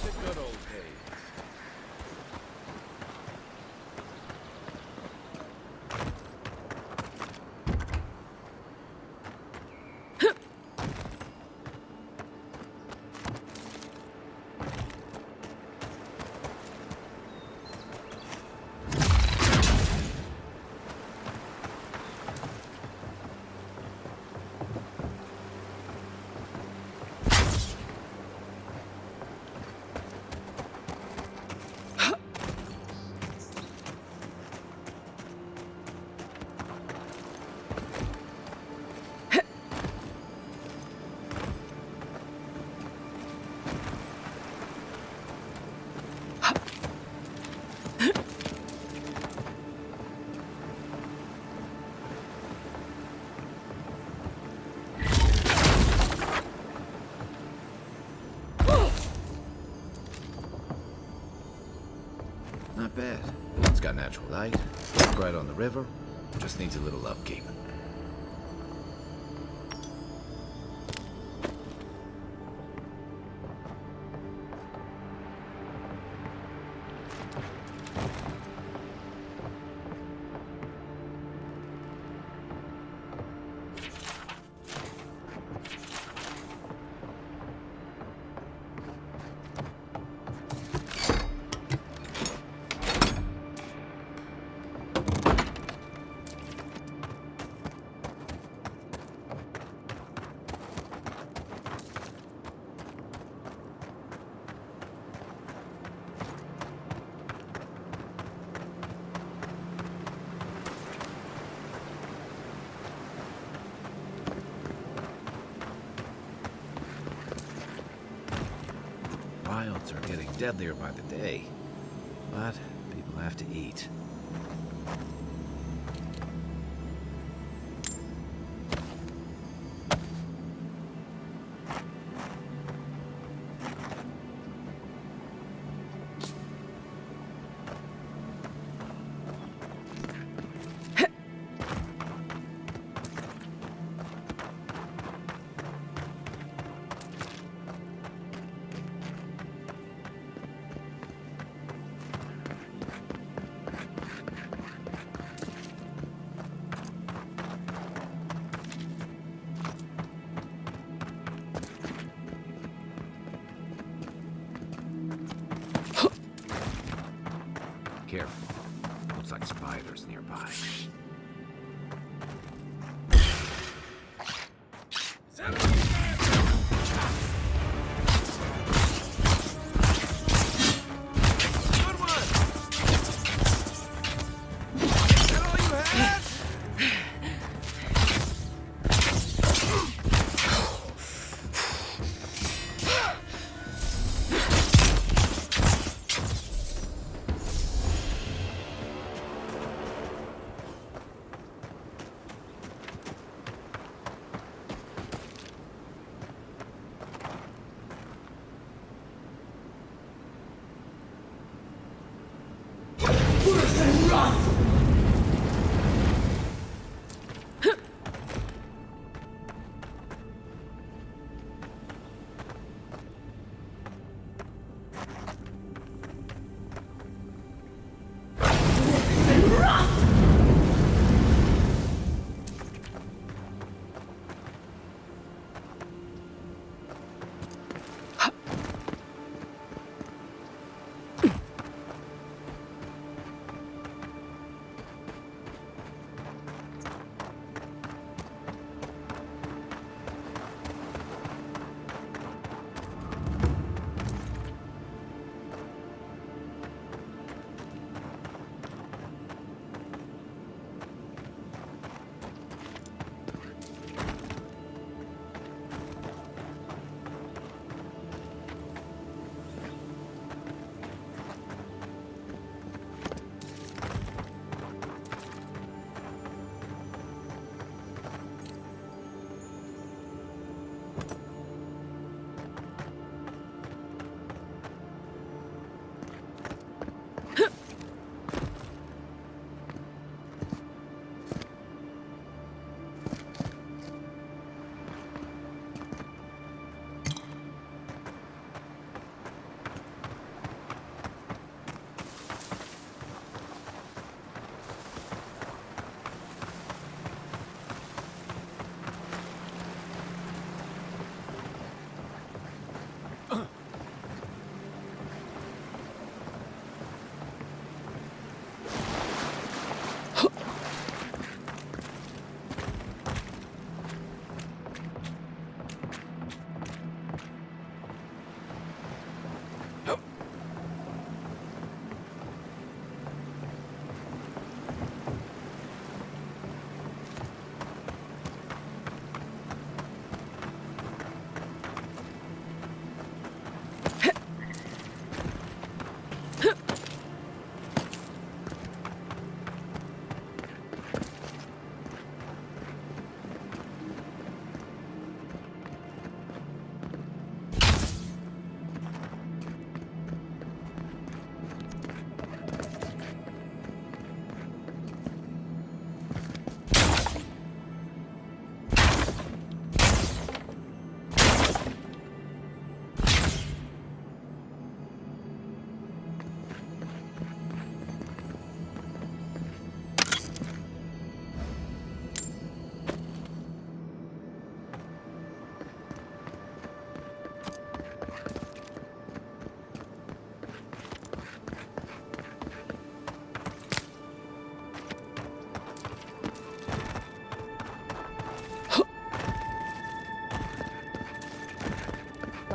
like the good old days. Not bad. It's got natural light, right on the river, just needs a little upkeep. Wilds are getting deadlier by the day, but people have to eat. Careful. Looks like spiders nearby.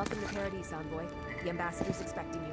Welcome to Paradise, Envoy. The ambassador's expecting you.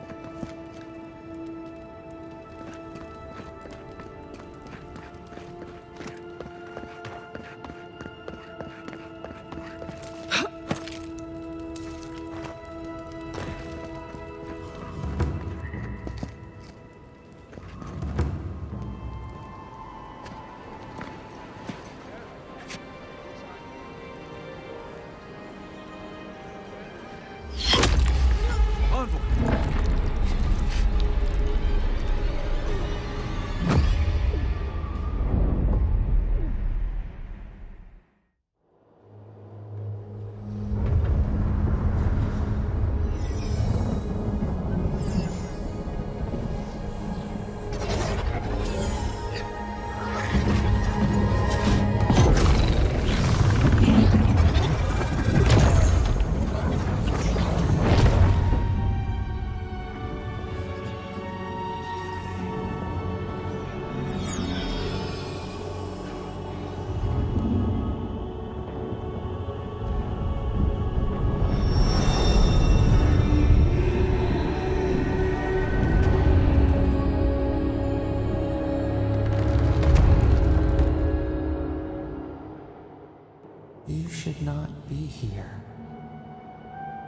You should not be here.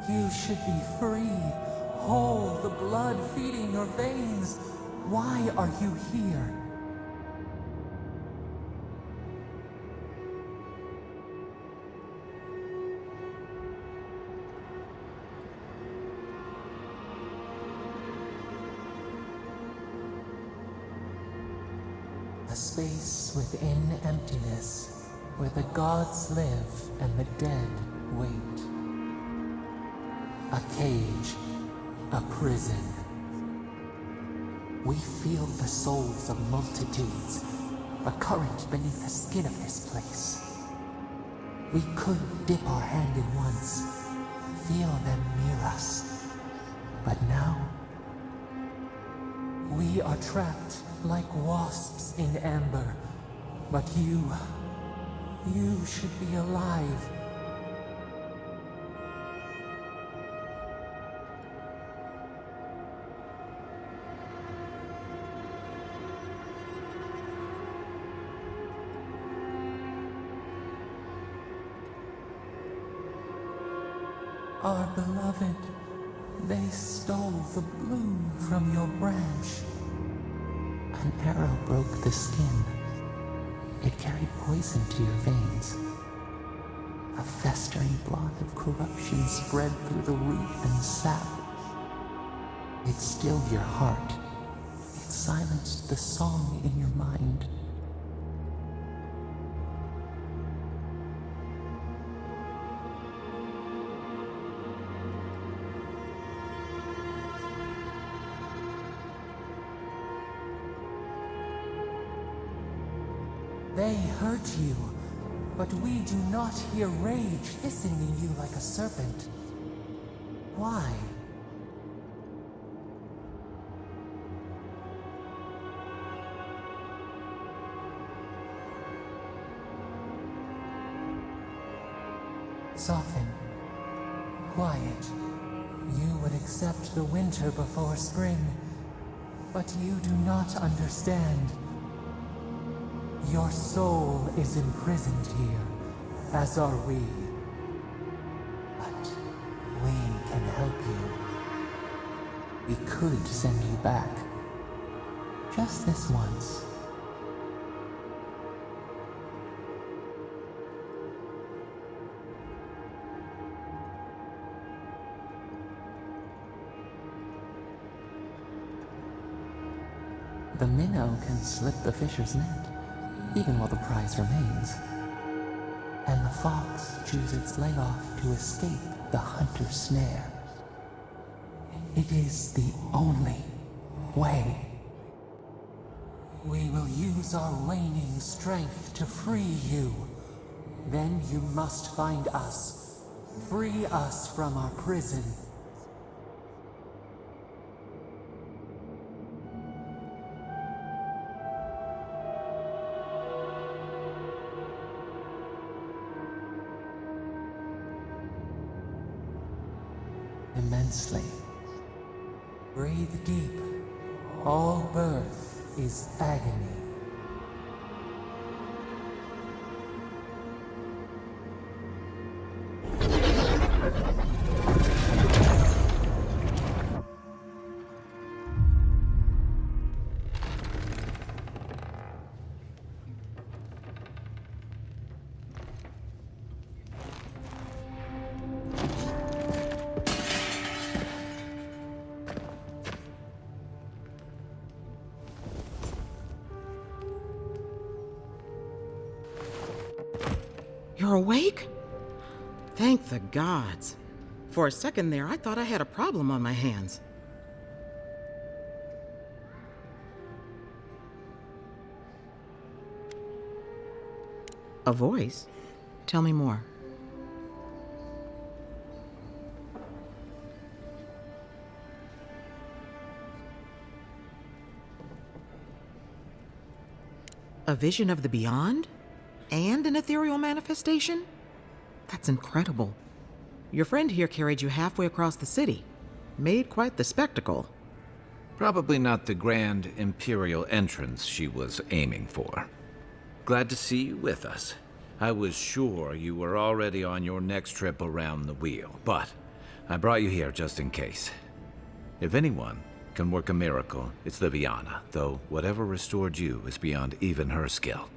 You should be free, whole, the blood feeding your veins. Why are you here? A space within emptiness, where the gods live and the dead wait. A cage, a prison. We feel the souls of multitudes, a current beneath the skin of this place. We could dip our hand in once, feel them near us. But now, we are trapped like wasps in amber. But you should be alive. Our beloved, they stole the bloom from your branch. An arrow broke the skin. It carried poison to your veins. A festering blot of corruption spread through the root and sap. It stilled your heart. It silenced the song in your mind. They hurt you, but we do not hear rage hissing in you like a serpent. Why? Soften. Quiet. You would accept the winter before spring, but you do not understand. Your soul is imprisoned here, as are we. But we can help you. We could send you back. Just this once. The minnow can slip the fisher's net, even while the prize remains. And the fox chews its leg off to escape the hunter's snare. It is the only way. We will use our waning strength to free you. Then you must find us. Free us from our prison. immensely. Breathe deep. All birth is agony. You're awake? Thank the gods. For a second there, I thought I had a problem on my hands. A voice? Tell me more. A vision of the beyond? And an ethereal manifestation? That's incredible. Your friend here carried you halfway across the city. Made quite the spectacle. Probably not the grand imperial entrance she was aiming for. Glad to see you with us. I was sure you were already on your next trip around the wheel, but I brought you here just in case. If anyone can work a miracle, it's Liviana, though whatever restored you is beyond even her skill.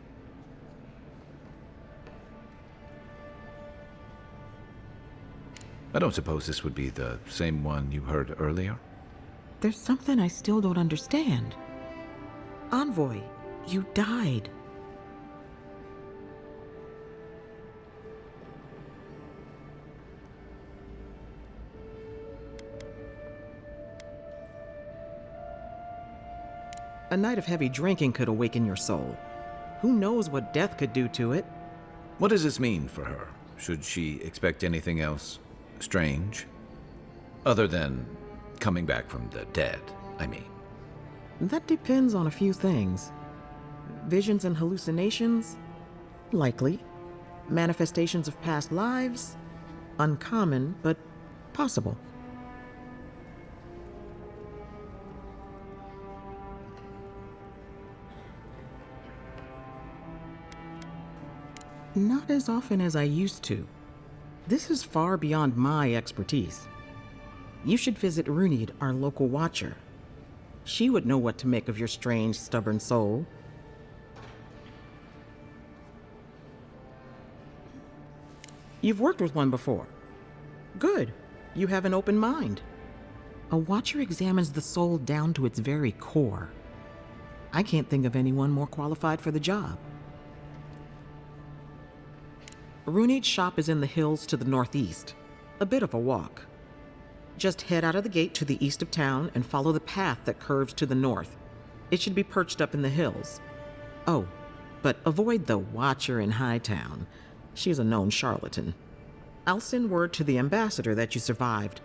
I don't suppose this would be the same one you heard earlier? There's something I still don't understand. Envoy, you died. A night of heavy drinking could awaken your soul. Who knows what death could do to it? What does this mean for her? Should she expect anything else strange? Other than coming back from the dead, I mean. That depends on a few things. Visions and hallucinations? Likely. Manifestations of past lives? Uncommon, but possible. Not as often as I used to. This is far beyond my expertise. You should visit Runid, our local watcher. She would know what to make of your strange, stubborn soul. You've worked with one before. Good. You have an open mind. A watcher examines the soul down to its very core. I can't think of anyone more qualified for the job. Runid's shop is in the hills to the northeast. A bit of a walk. Just head out of the gate to the east of town and follow the path that curves to the north. It should be perched up in the hills. Oh, but avoid the Watcher in Hightown. She's a known charlatan. I'll send word to the ambassador that you survived,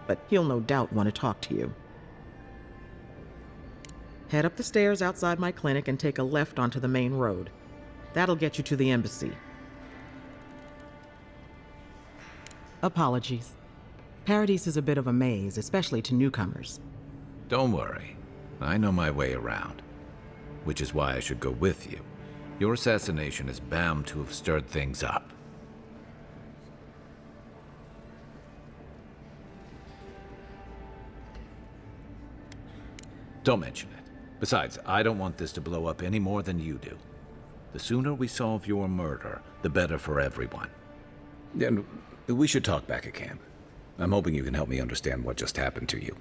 but he'll no doubt want to talk to you. Head up the stairs outside my clinic and take a left onto the main road. That'll get you to the embassy. Apologies. Paradise is a bit of a maze, especially to newcomers. Don't worry. I know my way around. Which is why I should go with you. Your assassination is bound to have stirred things up. Don't mention it. Besides, I don't want this to blow up any more than you do. The sooner we solve your murder, the better for everyone. And we should talk back at camp. I'm hoping you can help me understand what just happened to you.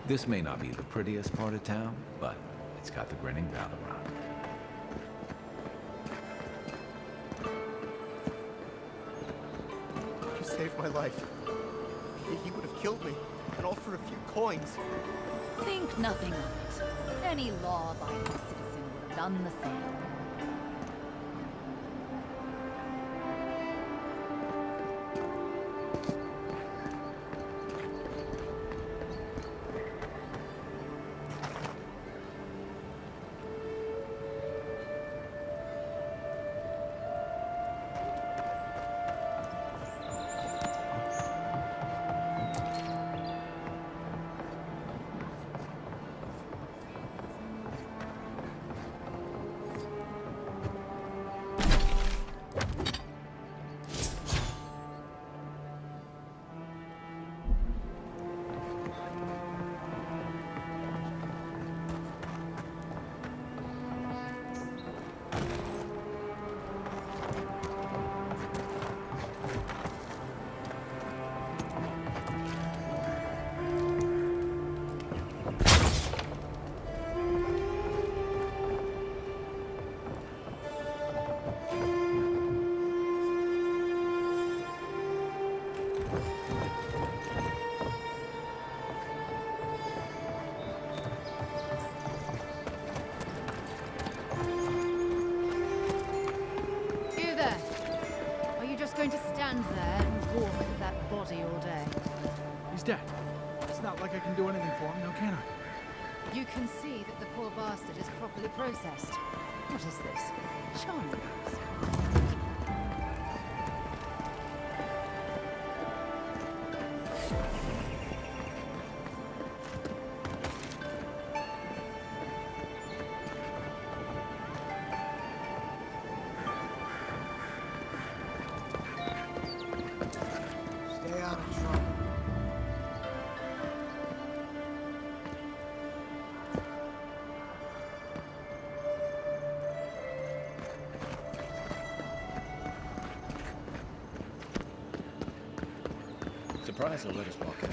This may not be the prettiest part of town, but it's got the grinning battle rock. You saved my life. He would have killed me, and all for a few coins. Think nothing of it. Any law-abiding citizen would have done the same. Going to stand there and walk with that body all day. He's dead. It's not like I can do anything for him, now can I? You can see that the poor bastard is properly processed. What is this? Charming. Stay out of trouble. Surprised they'll let us walk in.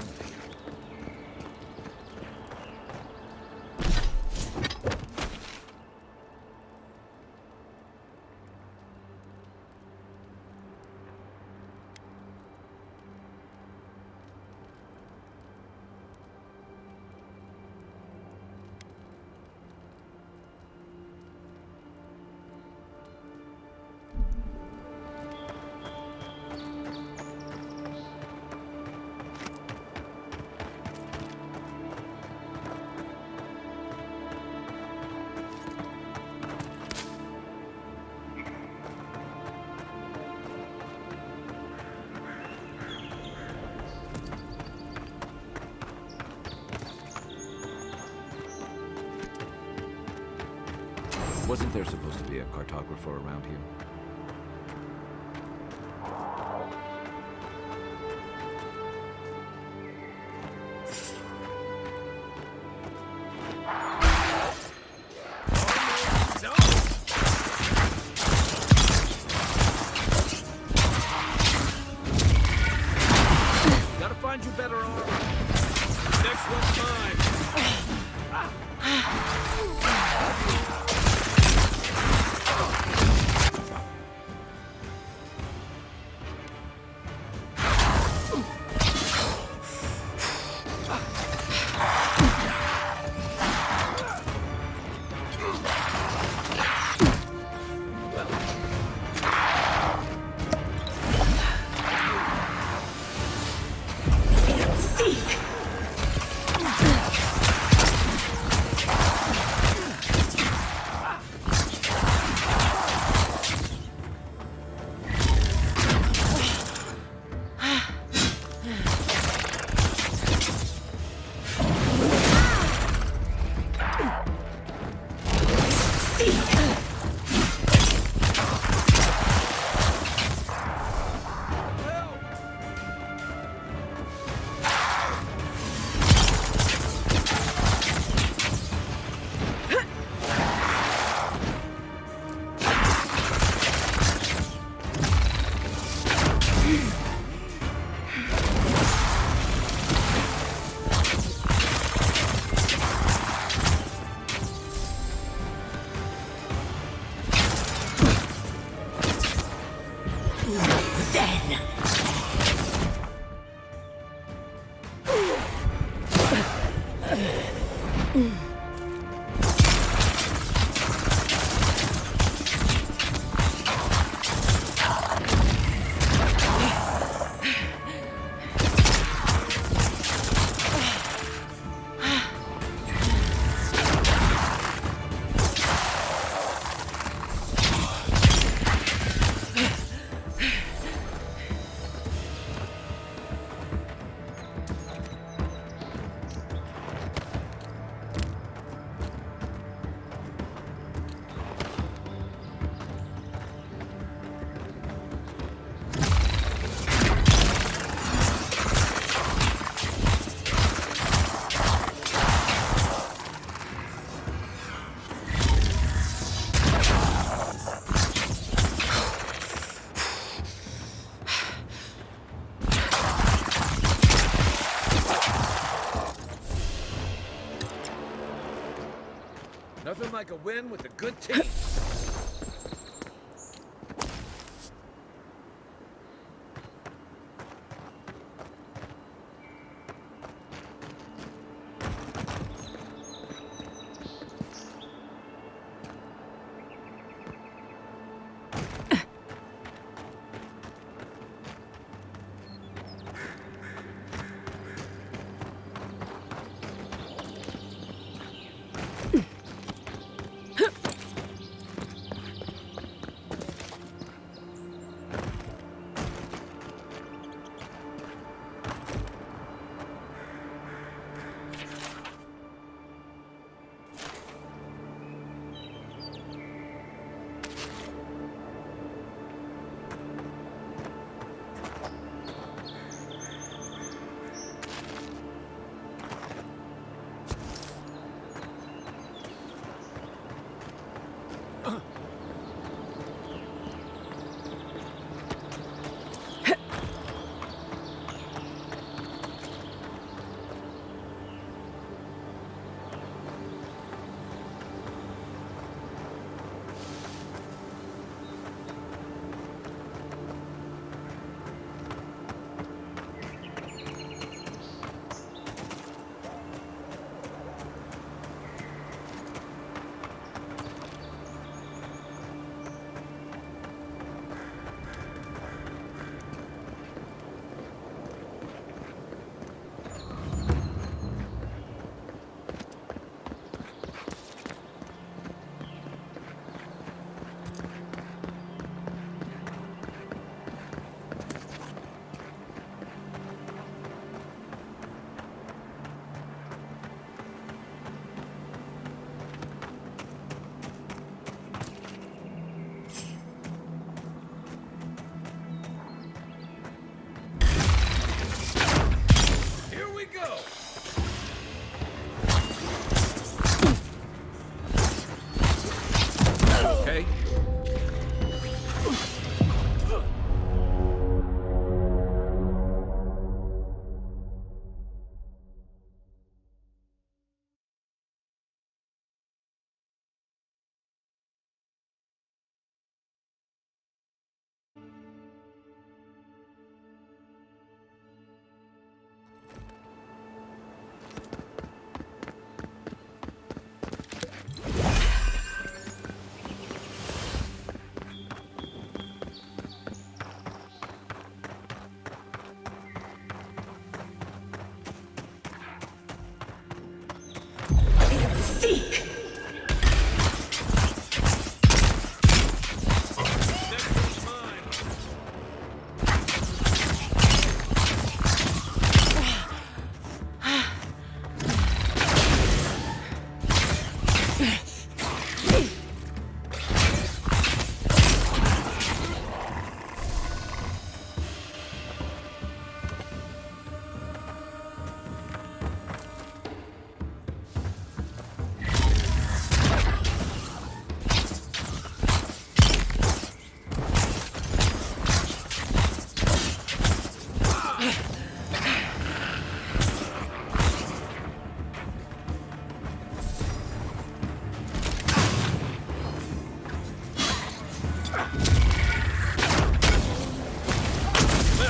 Wasn't there supposed to be a cartographer around here? Gotta find you better armor. Next one's mine. then. Nothing like a win with a good team. Seek!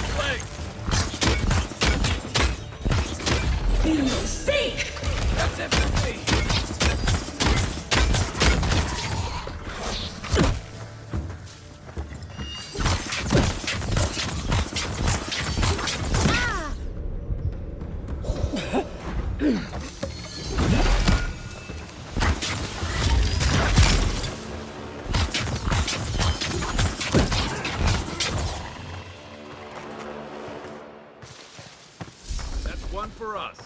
flank! Sink! That's it for me! That's one for us.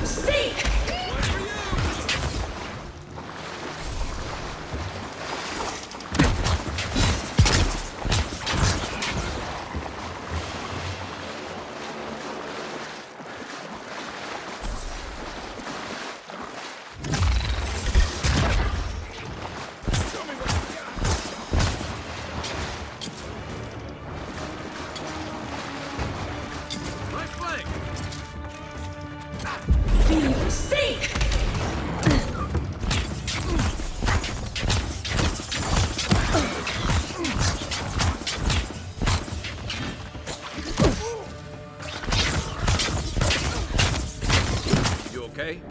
Sink! Right flank! Sink! You okay?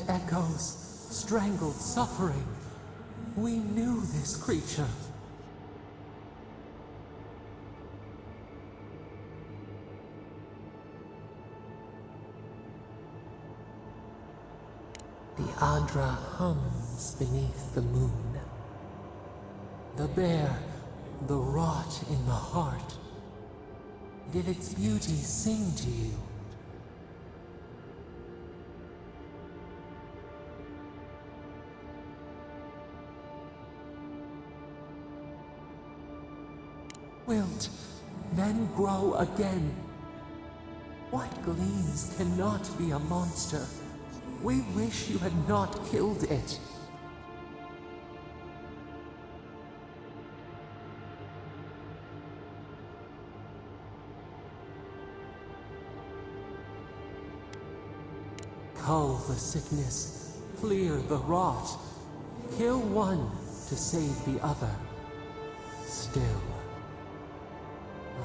echoes, strangled suffering. We knew this creature. The Adra hums beneath the moon. The bear, the rot in the heart. Did its beauty sing to you? Wilt, then grow again. What gleams cannot be a monster? We wish you had not killed it. Cull the sickness, clear the rot. Kill one to save the other. Still.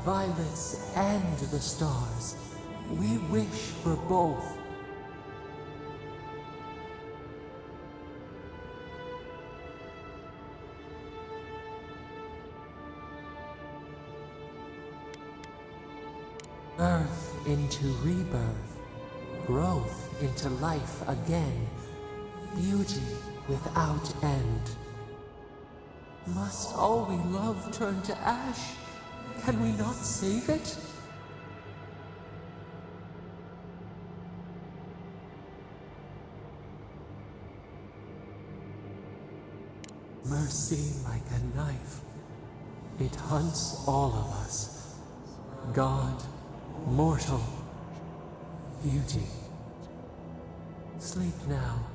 Violets and the stars. We wish for both. Birth into rebirth. Growth into life again. Beauty without end. Must all we love turn to ash? Can we not save it? Mercy like a knife. It hunts all of us. God, mortal, beauty. Sleep now.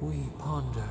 We ponder.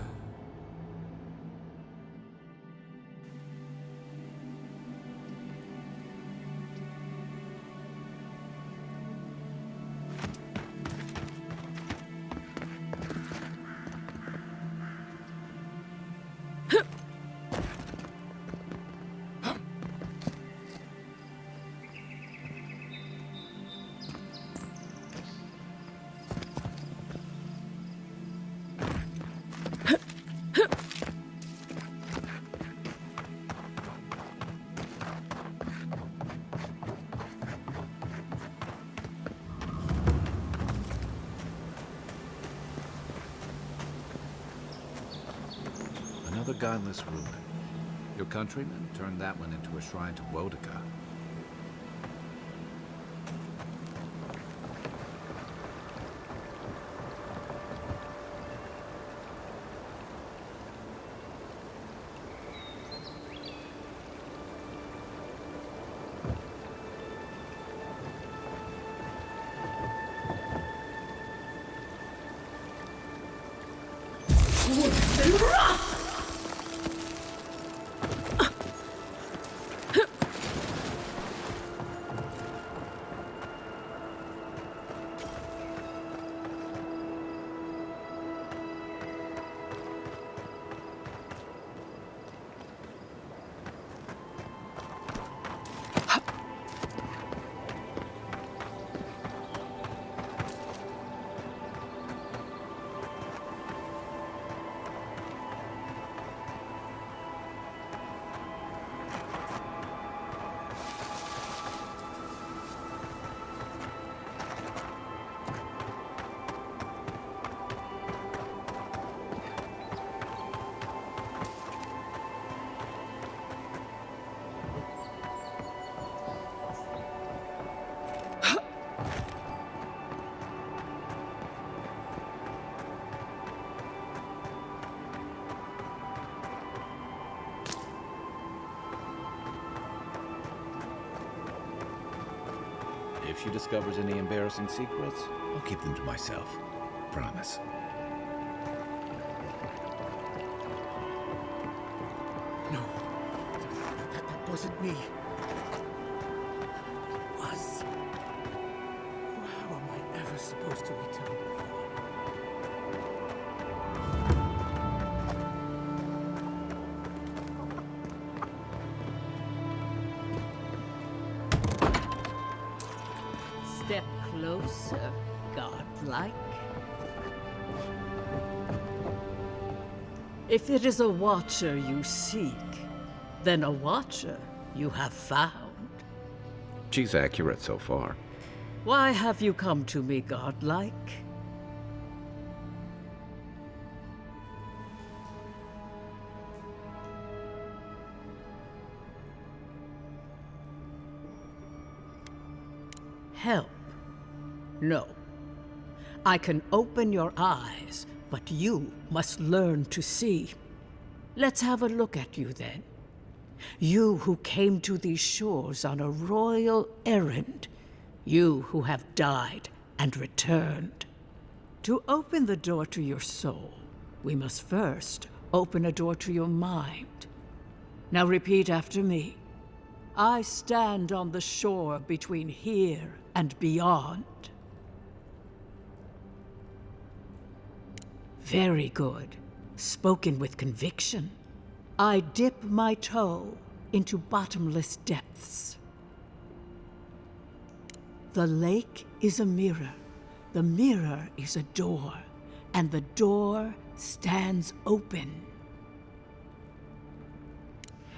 Another godless ruin. Your countrymen turned that one into a shrine to Wodika. If she discovers any embarrassing secrets, I'll keep them to myself. Promise. No, that wasn't me. It was. How am I ever supposed to return before? Step closer, godlike. If it is a watcher you seek, then a watcher you have found. She's accurate so far. Why have you come to me, godlike? Help? No. I can open your eyes, but you must learn to see. Let's have a look at you then. You who came to these shores on a royal errand. You who have died and returned. To open the door to your soul, we must first open a door to your mind. Now repeat after me. I stand on the shore between here and beyond. Very good. Spoken with conviction. I dip my toe into bottomless depths. The lake is a mirror. The mirror is a door. And the door stands open.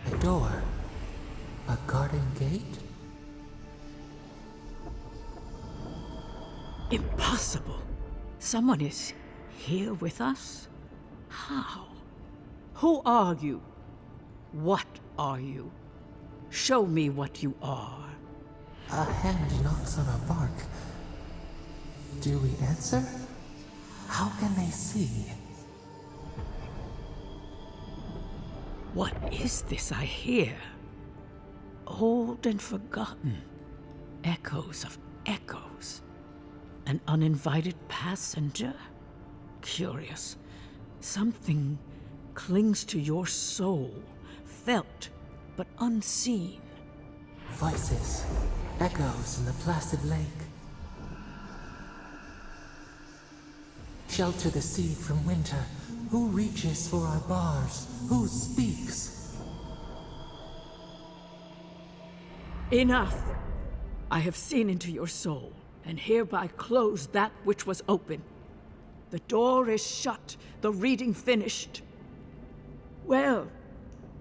A door? A garden gate? Impossible. Someone is here with us? How? Who are you? What are you? Show me what you are. A hand knocks on our bark. Do we answer? How can they see? What is this I hear? Old and forgotten. Echoes of echoes. An uninvited passenger? Curious. Something clings to your soul, felt but unseen. Voices, echoes in the placid lake. Shelter the seed from winter. Who reaches for our bars? Who speaks? Enough! I have seen into your soul, and hereby close that which was open. The door is shut, the reading finished. Well,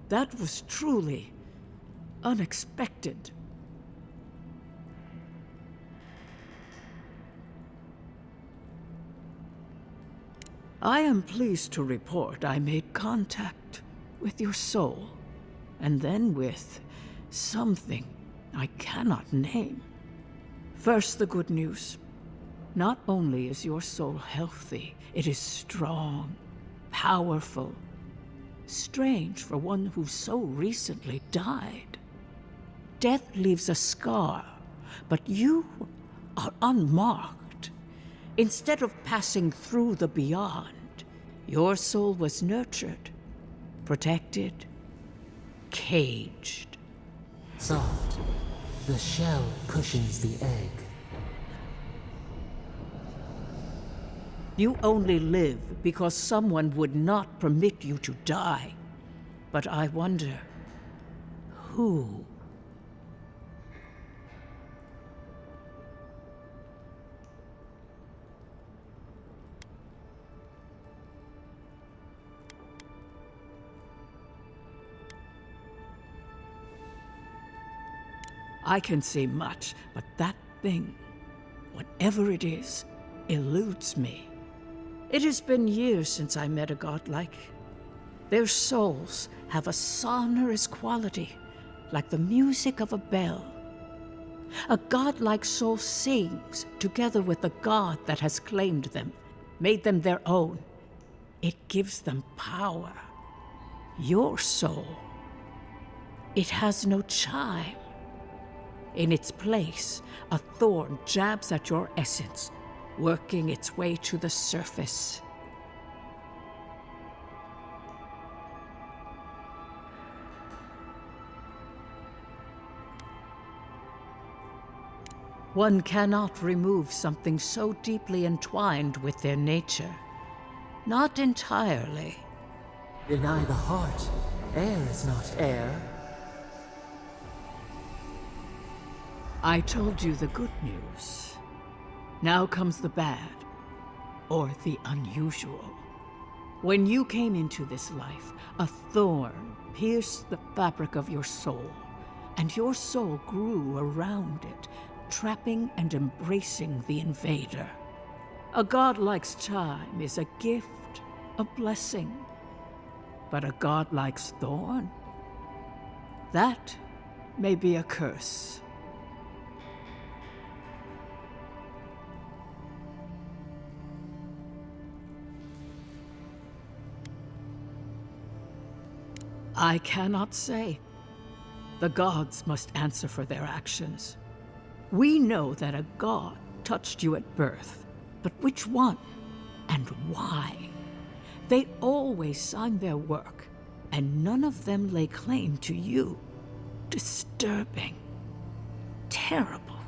that was truly unexpected. I am pleased to report I made contact with your soul, and then with something I cannot name. First, the good news. Not only is your soul healthy, it is strong, powerful. Strange for one who so recently died. Death leaves a scar, but you are unmarked. Instead of passing through the beyond, your soul was nurtured, protected, caged. Soft. The shell cushions the egg. You only live because someone would not permit you to die. But I wonder, who? I can say much, but that thing, whatever it is, eludes me. It has been years since I met a godlike. Their souls have a sonorous quality, like the music of a bell. A godlike soul sings together with the god that has claimed them, made them their own. It gives them power. Your soul, it has no chime. In its place, a thorn jabs at your essence, working its way to the surface. One cannot remove something so deeply entwined with their nature. Not entirely. Deny the heart. Air is not air. I told you the good news. Now comes the bad, or the unusual. When you came into this life, a thorn pierced the fabric of your soul, and your soul grew around it, trapping and embracing the invader. A godlike's time is a gift, a blessing. But a godlike's thorn? That may be a curse. I cannot say. The gods must answer for their actions. We know that a god touched you at birth, but which one and why? They always signed their work, and none of them lay claim to you. Disturbing. Terrible.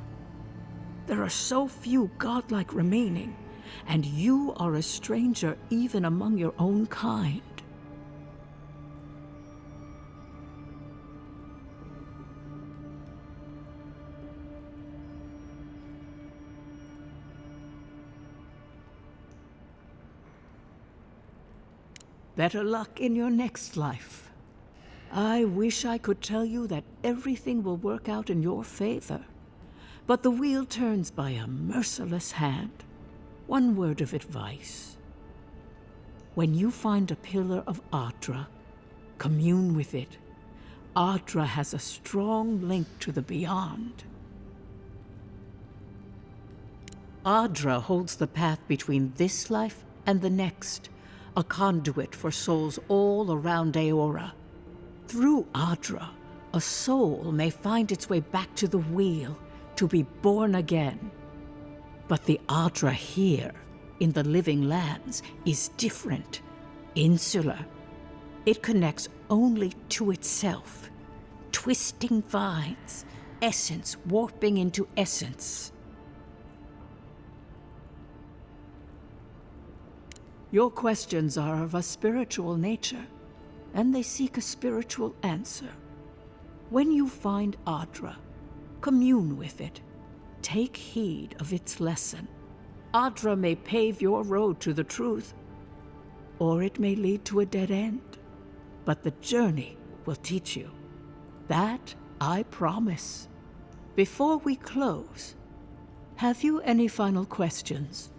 There are so few godlike remaining, and you are a stranger even among your own kind. Better luck in your next life. I wish I could tell you that everything will work out in your favor. But the wheel turns by a merciless hand. One word of advice. When you find a pillar of Adra, commune with it. Adra has a strong link to the beyond. Adra holds the path between this life and the next, a conduit for souls all around Aora. Through Adra, a soul may find its way back to the wheel, to be born again. But the Adra here, in the living lands, is different, insular. It connects only to itself, twisting vines, essence warping into essence. Your questions are of a spiritual nature, and they seek a spiritual answer. When you find Adra, commune with it. Take heed of its lesson. Adra may pave your road to the truth, or it may lead to a dead end. But the journey will teach you. That I promise. Before we close, have you any final questions?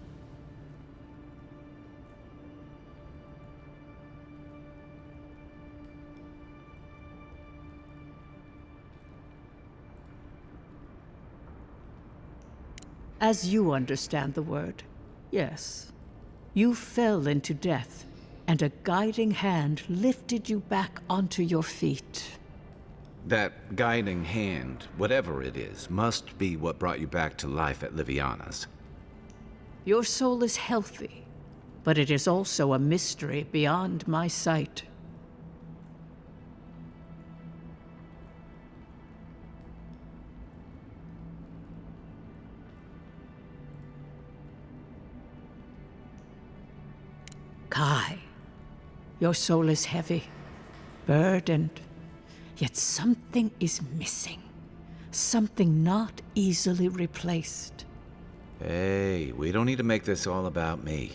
As you understand the word, yes. You fell into death, and a guiding hand lifted you back onto your feet. That guiding hand, whatever it is, must be what brought you back to life at Liviana's. Your soul is healthy, but it is also a mystery beyond my sight. Kai, your soul is heavy, burdened, yet something is missing. Something not easily replaced. Hey, we don't need to make this all about me.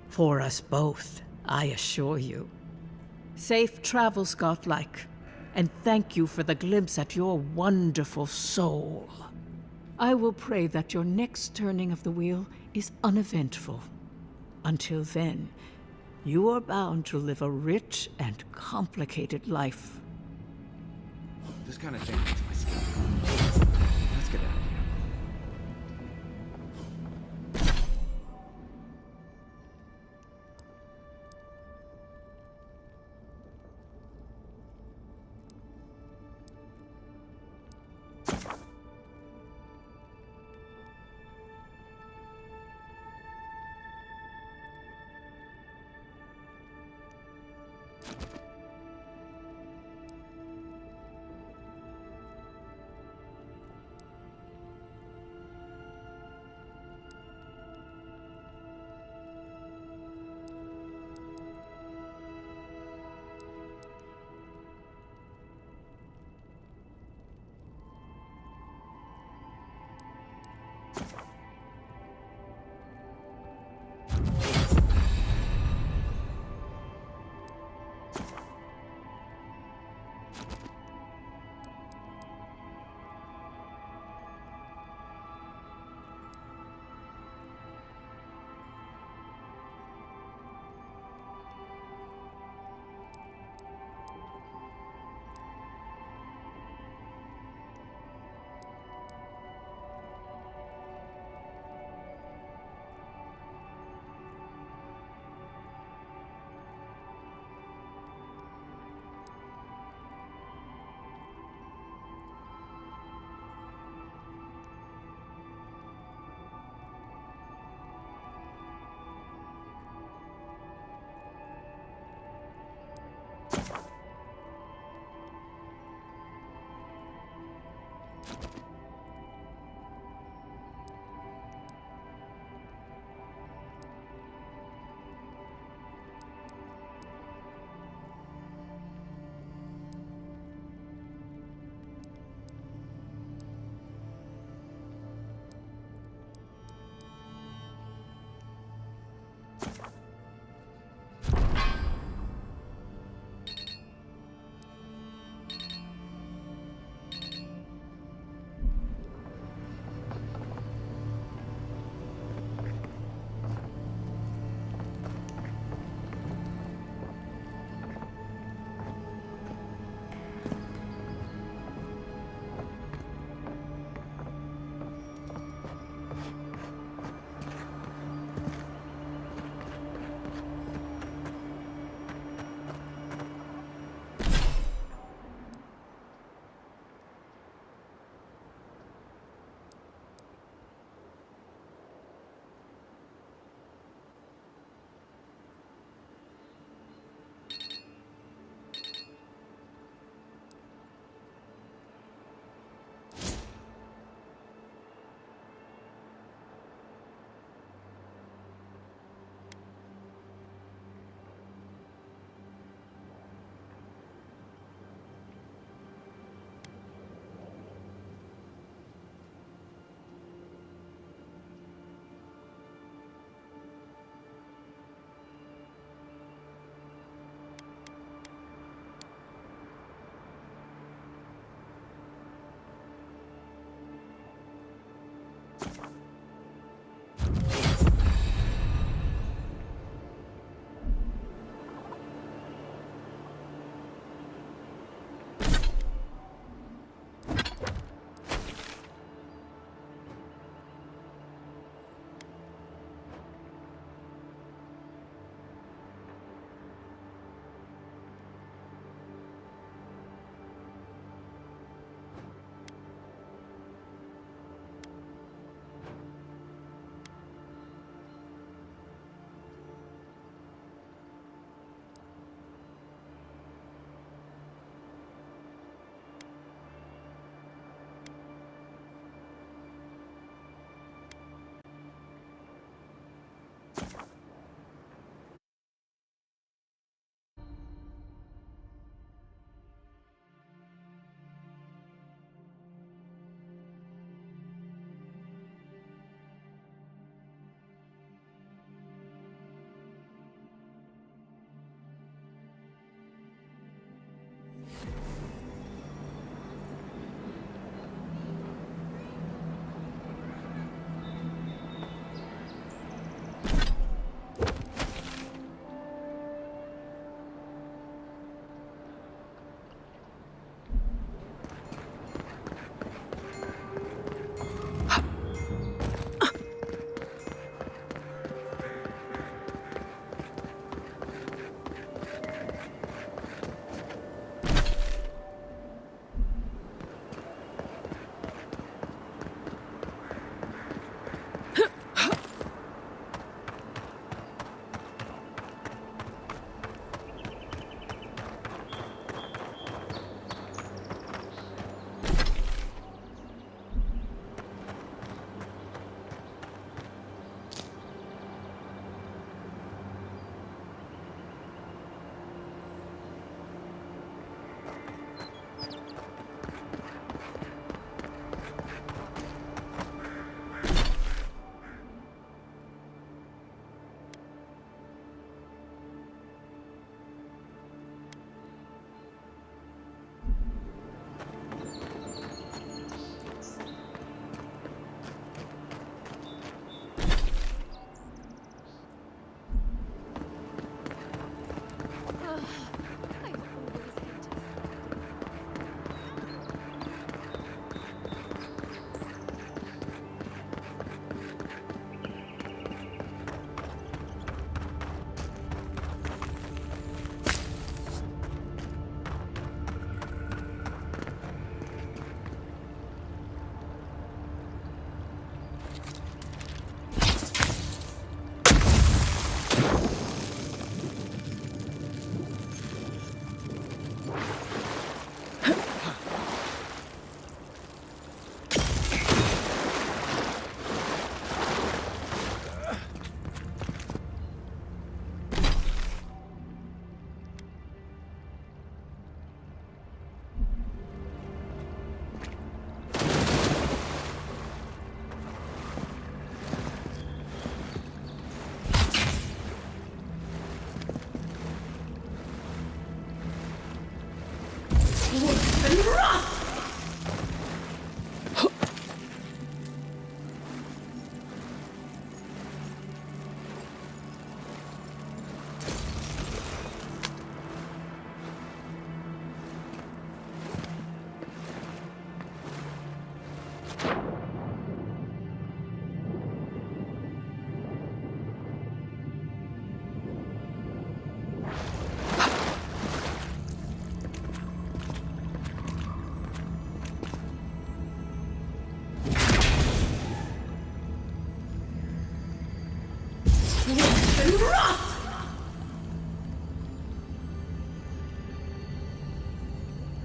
For us both, I assure you. Safe travels, godlike, and thank you for the glimpse at your wonderful soul. I will pray that your next turning of the wheel is uneventful. Until then, you are bound to live a rich and complicated life. This kind of thing makes my skin. Let's get out of here.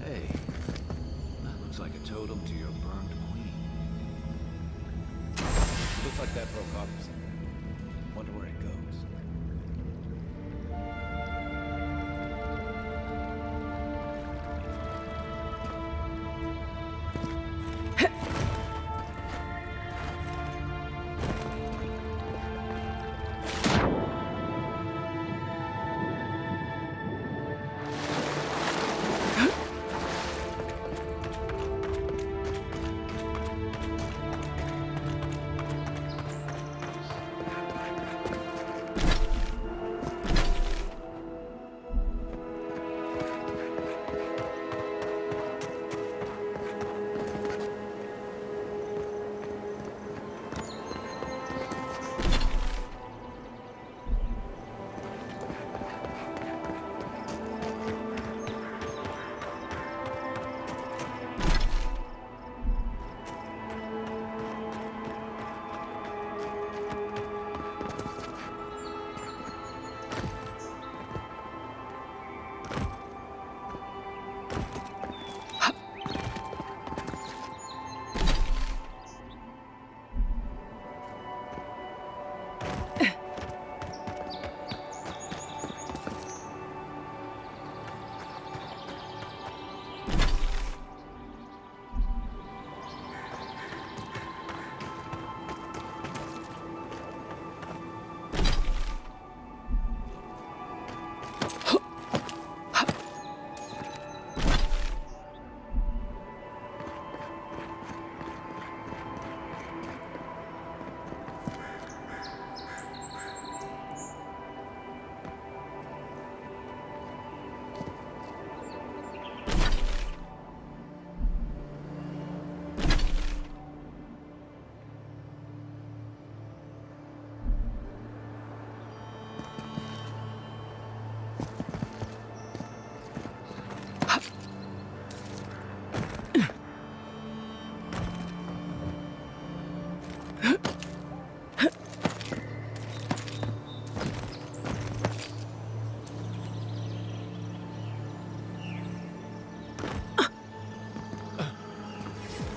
Hey, that looks like a totem to your burned queen. Looks like that broke off or something. Wonder where it goes.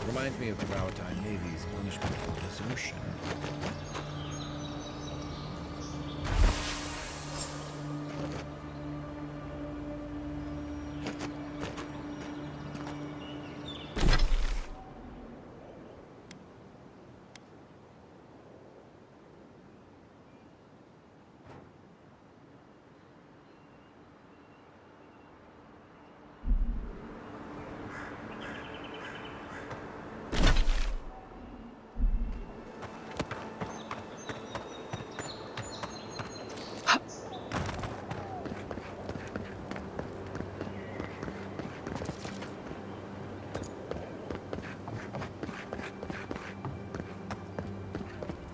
Reminds me of the Maritime Navy's punishment for desertion.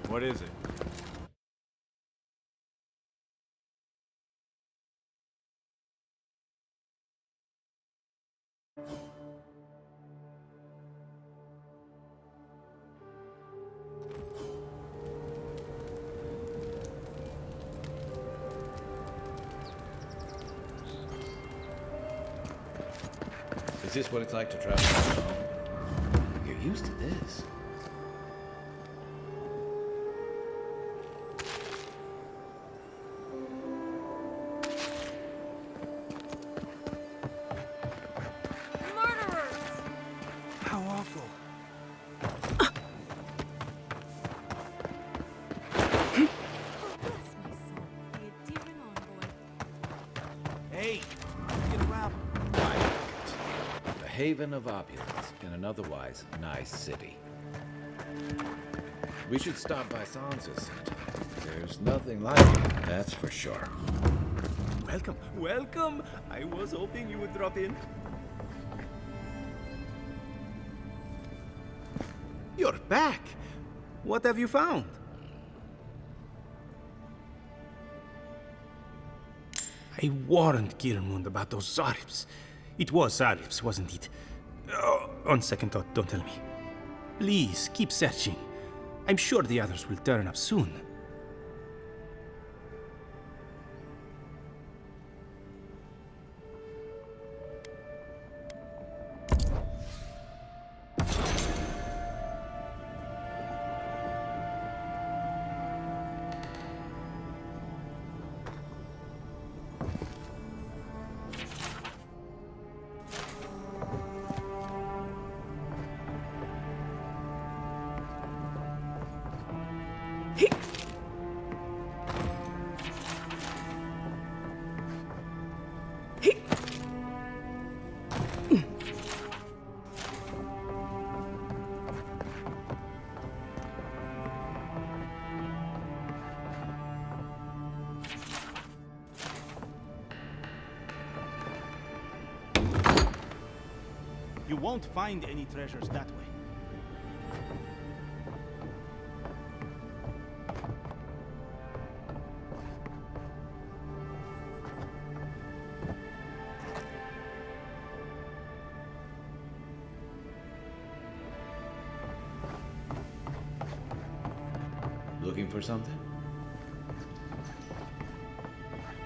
What is it? Is this what it's like to travel alone? You're used to this. How awful. Hey, get around. The haven of opulence in an otherwise nice city. We should stop by Sansa's sometime. There's nothing like it, that's for sure. Welcome, welcome. I was hoping you would drop in. You're back. What have you found? I warned Gilmund about those Zaribs. It was Zaribs, wasn't it? Oh, on second thought, don't tell me. Please, keep searching. I'm sure the others will turn up soon. You won't find any treasures that way. Looking for something?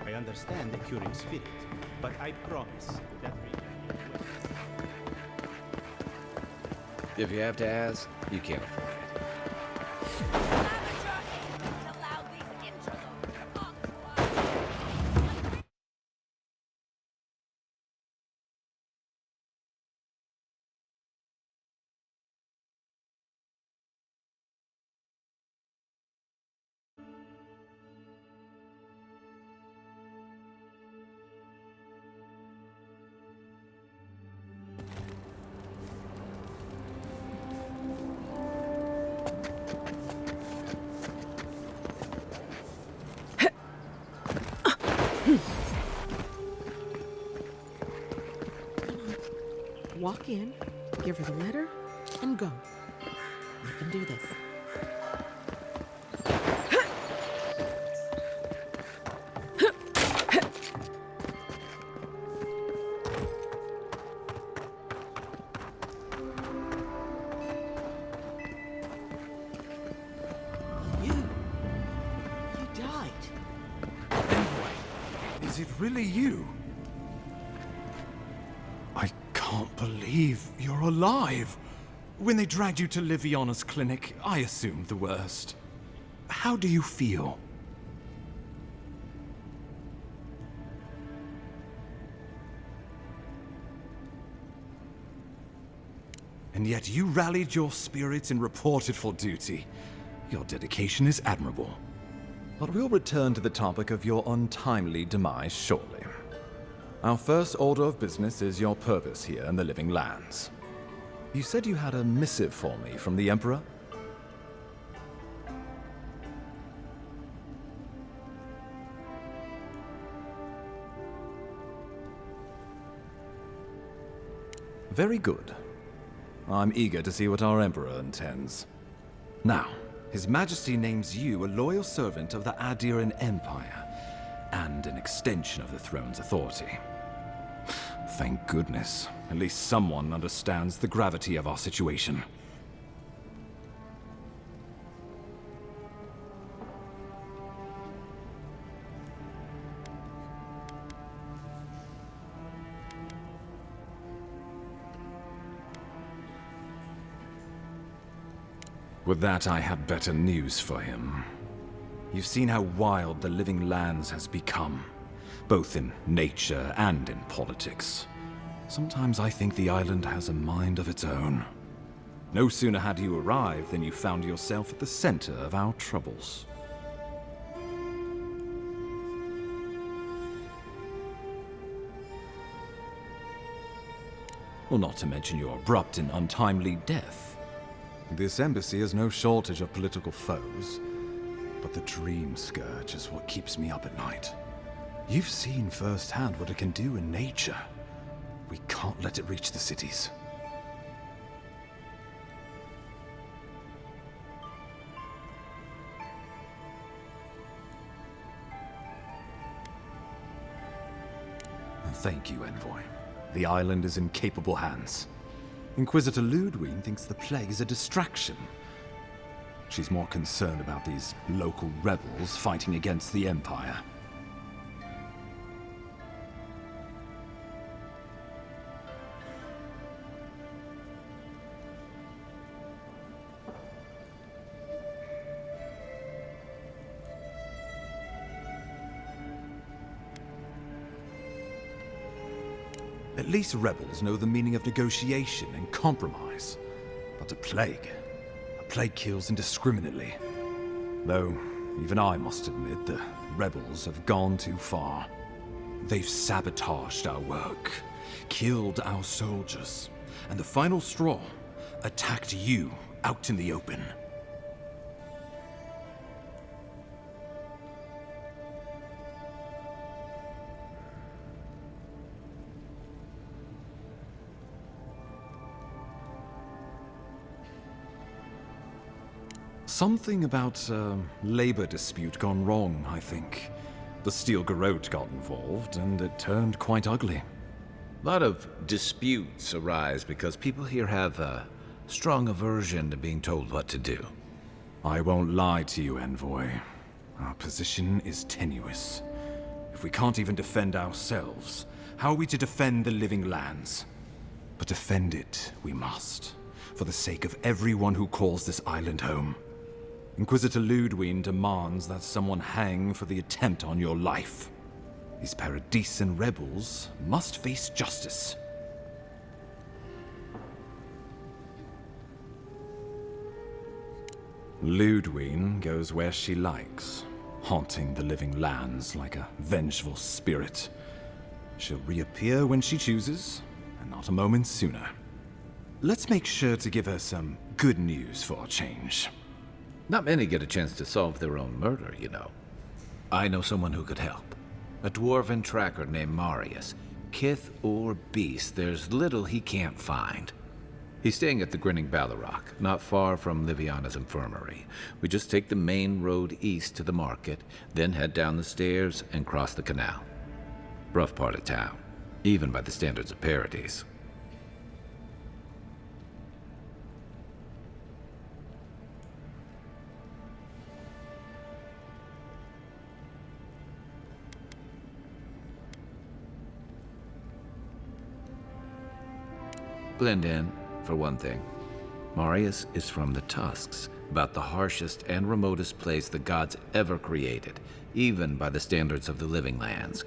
I understand the curing spirit, but I promise that If you have to ask, you can't afford it. Walk in, give her the letter, and go. You can do this. really you? I can't believe you're alive. When they dragged you to Liviana's clinic, I assumed the worst. How do you feel? And yet you rallied your spirits and reported for duty. Your dedication is admirable. But we'll return to the topic of your untimely demise shortly. Our first order of business is your purpose here in the Living Lands. You said you had a missive for me from the Emperor? Very good. I'm eager to see what our Emperor intends. Now, His Majesty names you a loyal servant of the Adiran Empire, and an extension of the throne's authority. Thank goodness. At least someone understands the gravity of our situation. With that, I had better news for him. You've seen how wild the Living Lands has become, both in nature and in politics. Sometimes I think the island has a mind of its own. No sooner had you arrived than you found yourself at the center of our troubles. Well, not to mention your abrupt and untimely death. This embassy has no shortage of political foes, but the Dream Scourge is what keeps me up at night. You've seen firsthand what it can do in nature. We can't let it reach the cities. Thank you, Envoy. The island is in capable hands. Inquisitor Ludwig thinks the plague is a distraction. She's more concerned about these local rebels fighting against the Empire. At least rebels know the meaning of negotiation and compromise. But a plague kills indiscriminately. Though, even I must admit, the rebels have gone too far. They've sabotaged our work, killed our soldiers, and the final straw, attacked you out in the open. Something about a labor dispute gone wrong, I think. The Steel Garrote got involved, and it turned quite ugly. A lot of disputes arise because people here have a strong aversion to being told what to do. I won't lie to you, Envoy. Our position is tenuous. If we can't even defend ourselves, how are we to defend the Living Lands? But defend it we must, for the sake of everyone who calls this island home. Inquisitor Ludwig demands that someone hang for the attempt on your life. These Paradisian rebels must face justice. Ludwig goes where she likes, haunting the Living Lands like a vengeful spirit. She'll reappear when she chooses, and not a moment sooner. Let's make sure to give her some good news for a change. Not many get a chance to solve their own murder, you know. I know someone who could help. A dwarven tracker named Marius. Kith or beast, there's little he can't find. He's staying at the Grinning Ballarrock, not far from Liviana's infirmary. We just take the main road east to the market, then head down the stairs and cross the canal. Rough part of town, even by the standards of Paradise. Blend in, for one thing. Marius is from the Tusks, about the harshest and remotest place the gods ever created, even by the standards of the living lands.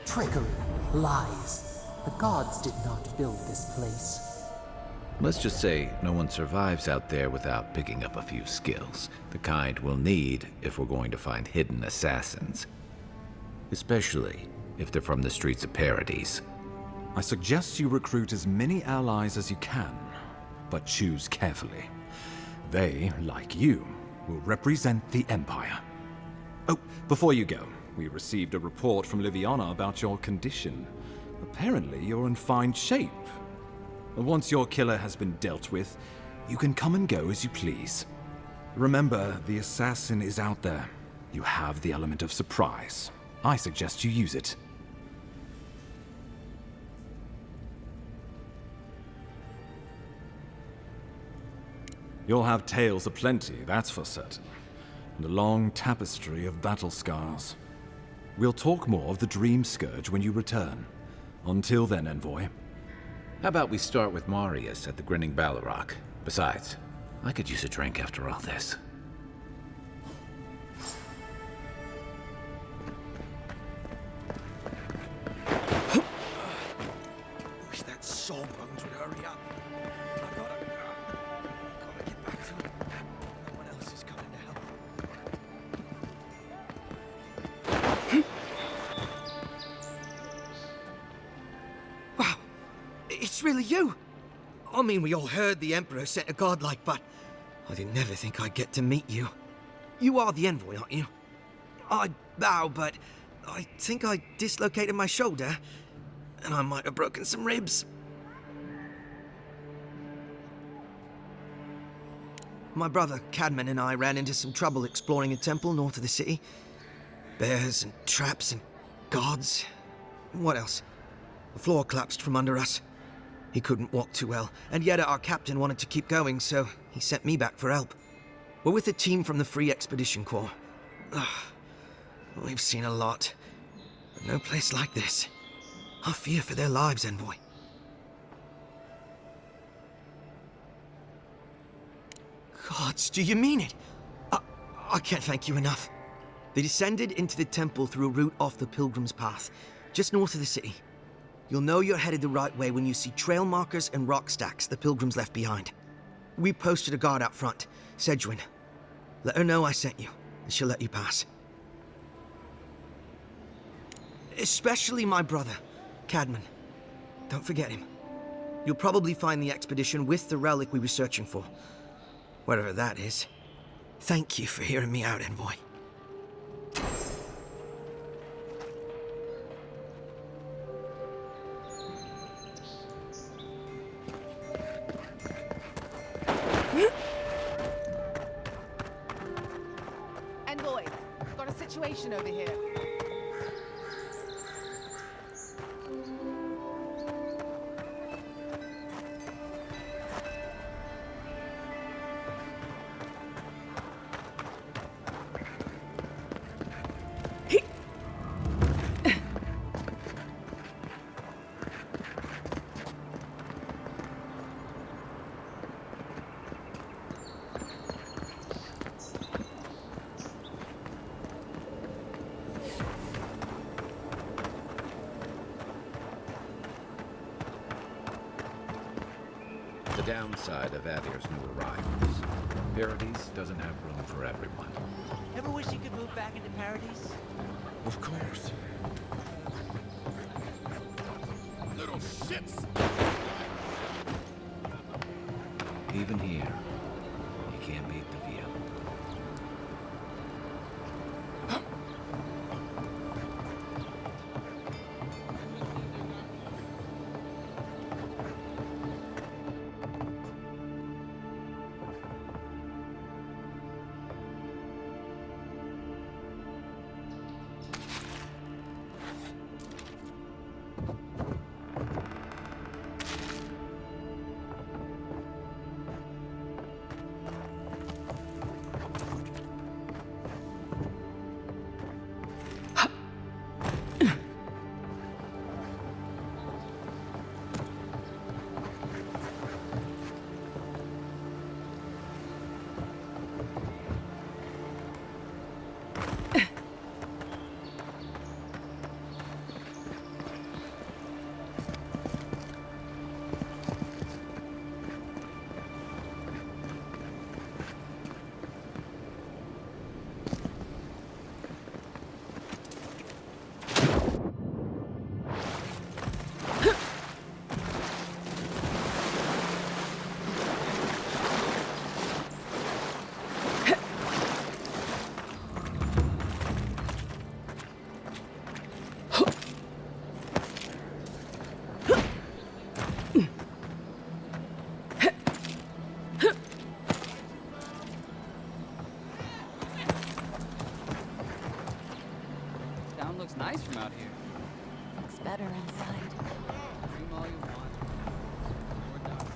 Trickery, lies. The gods did not build this place. Let's just say no one survives out there without picking up a few skills, the kind we'll need if we're going to find hidden assassins. Especially if they're from the streets of Paradise. I suggest you recruit as many allies as you can, but choose carefully. They, like you, will represent the Empire. Oh, before you go, we received a report from Liviana about your condition. Apparently, you're in fine shape. Once your killer has been dealt with, you can come and go as you please. Remember, the assassin is out there. You have the element of surprise. I suggest you use it. You'll have tales aplenty, that's for certain. And a long tapestry of battle scars. We'll talk more of the Dream Scourge when you return. Until then, Envoy. How about we start with Marius at the Grinning Balrog? Besides, I could use a drink after all this. Wish that sawbones would hurry up. I gotta get back to him. No one else is coming to help. Wow, it's really you. I mean, we all heard the Emperor sent a godlike, but I didn't never think I'd get to meet you. You are the envoy, aren't you? I bow, but I think I dislocated my shoulder, and I might have broken some ribs. My brother, Cadman, and I ran into some trouble exploring a temple north of the city. Bears and traps and guards. What else? The floor collapsed from under us. He couldn't walk too well, and yet our captain wanted to keep going, so he sent me back for help. We're with a team from the Free Expedition Corps. Ugh. We've seen a lot, but no place like this. I fear for their lives, Envoy. Gods, do you mean it? I can't thank you enough. They descended into the temple through a route off the Pilgrim's Path, just north of the city. You'll know you're headed the right way when you see trail markers and rock stacks the Pilgrims left behind. We posted a guard out front, Sedgwin. Let her know I sent you, and she'll let you pass. Especially my brother, Cadman. Don't forget him. You'll probably find the expedition with the relic we were searching for. Whatever that is. Thank you for hearing me out, Envoy. Envoy, got a situation over here. The downside of Adir's new arrivals. Paradise doesn't have room for everyone. Ever wish you could move back into Paradise? Of course. Little shits! Even here, you can't beat the view. better inside. Dream all you want. We're done.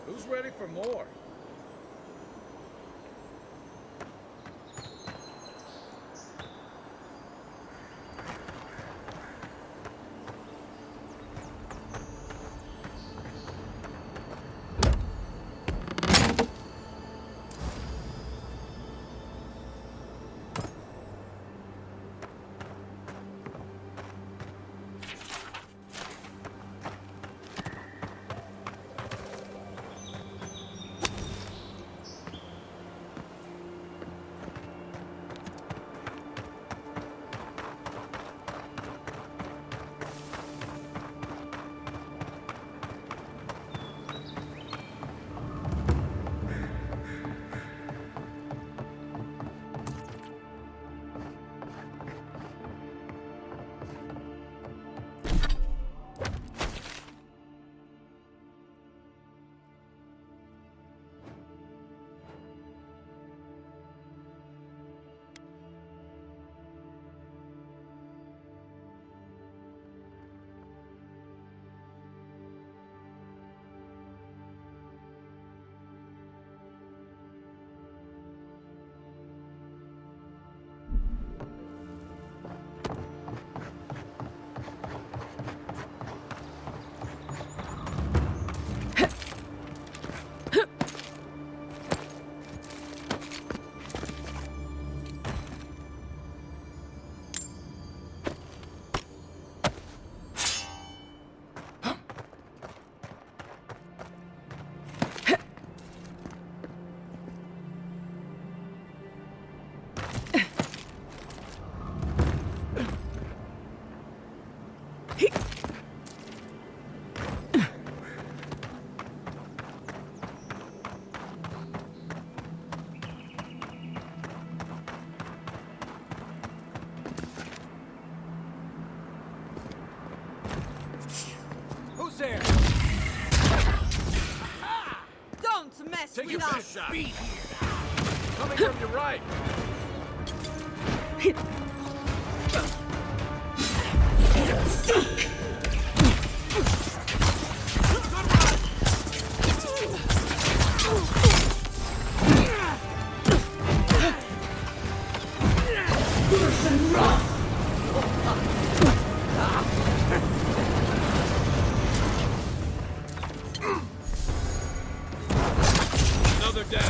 Who's ready for more? Who's there? Don't mess Take with your us! best shot. Coming from your right. Seek! Person rough! Another down.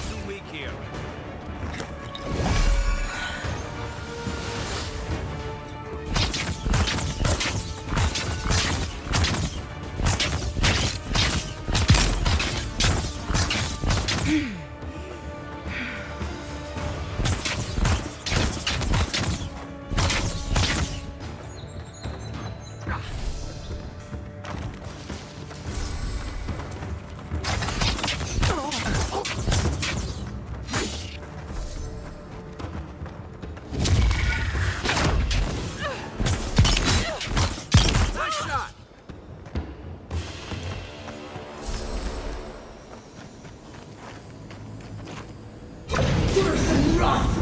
Too weak here. Person rough!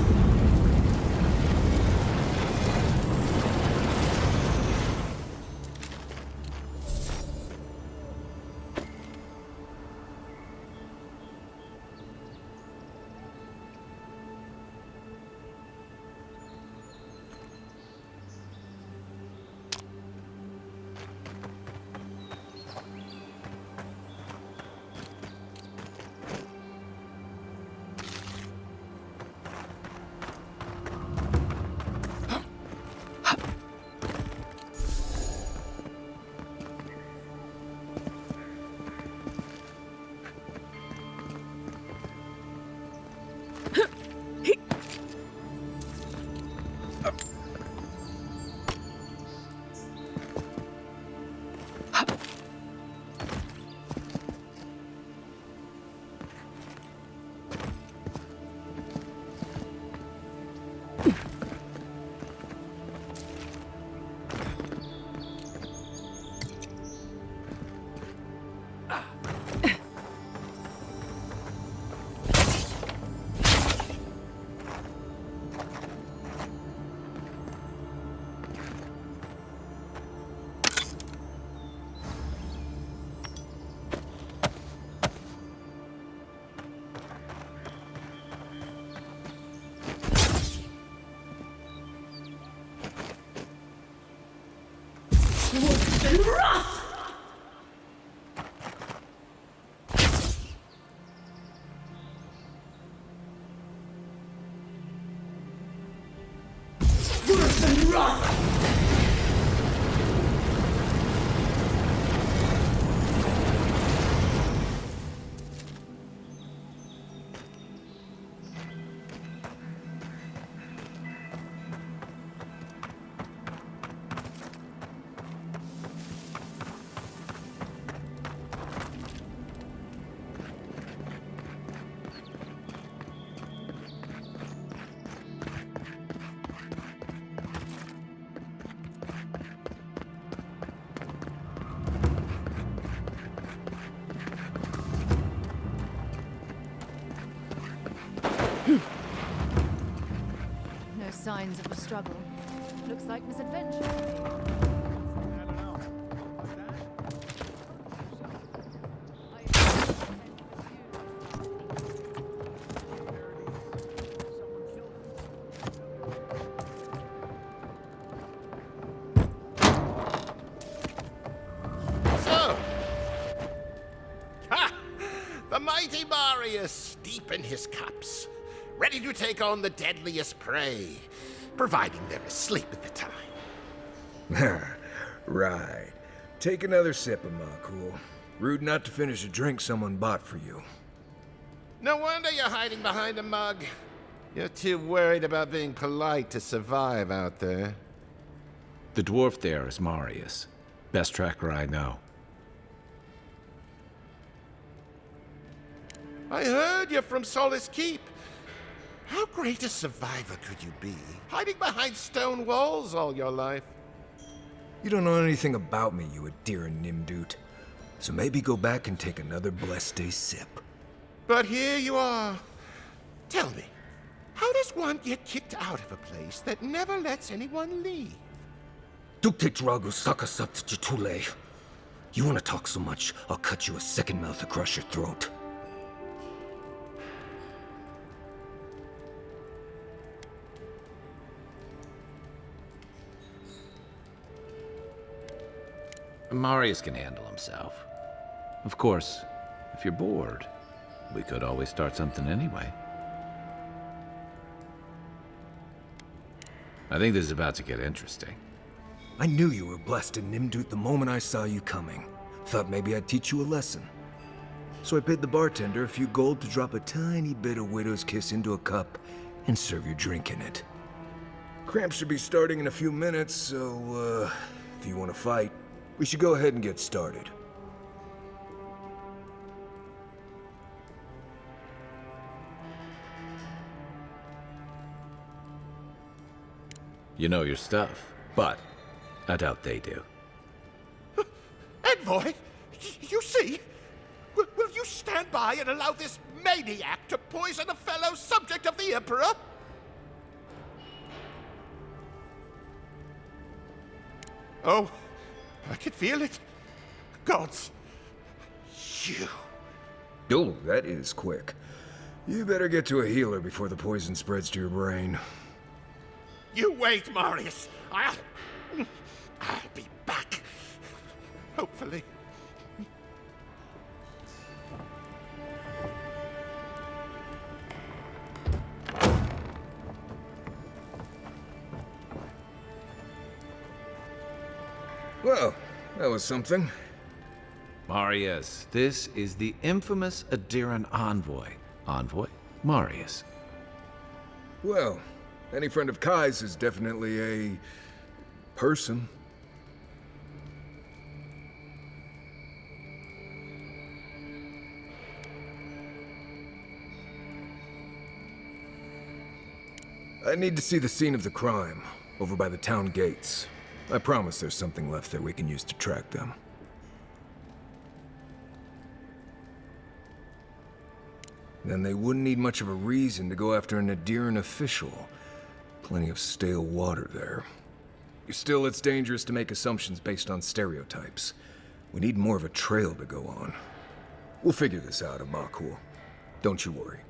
No signs of a struggle. Looks like misadventure. So, ha! The mighty Marius, deep in his cups, ready to take on the deadliest prey, providing they're asleep at the time. Right. Take another sip of Makul. Rude not to finish a drink someone bought for you. No wonder you're hiding behind a mug. You're too worried about being polite to survive out there. The dwarf there is Marius. Best tracker I know. I heard you're from Solace Keep. How great a survivor could you be, hiding behind stone walls all your life? You don't know anything about me, you Adiran Nimdut. So maybe go back and take another blessed day sip. But here you are. Tell me, how does one get kicked out of a place that never lets anyone leave? Duktetragu sakasat jitule. You wanna talk so much, I'll cut you a second mouth across your throat. Marius can handle himself. Of course, if you're bored, we could always start something anyway. I think this is about to get interesting. I knew you were blessed in Nimdut the moment I saw you coming. Thought maybe I'd teach you a lesson. So I paid the bartender a few gold to drop a tiny bit of Widow's Kiss into a cup and serve your drink in it. Cramps should be starting in a few minutes, so, if you want to fight, we should go ahead and get started. You know your stuff, but I doubt they do. Envoy, you see? Will you stand by and allow this maniac to poison a fellow subject of the Emperor? Oh, I can feel it. Gods, you. Oh, that is quick. You better get to a healer before the poison spreads to your brain. You wait, Marius. I'll be back. Hopefully. Well, that was something. Marius, this is the infamous Adiran envoy. Envoy Marius. Well, any friend of Kai's is definitely a person. I need to see the scene of the crime, over by the town gates. I promise there's something left there we can use to track them. Then they wouldn't need much of a reason to go after an Adiran official. Plenty of stale water there. Still, it's dangerous to make assumptions based on stereotypes. We need more of a trail to go on. We'll figure this out, Makul. Don't you worry.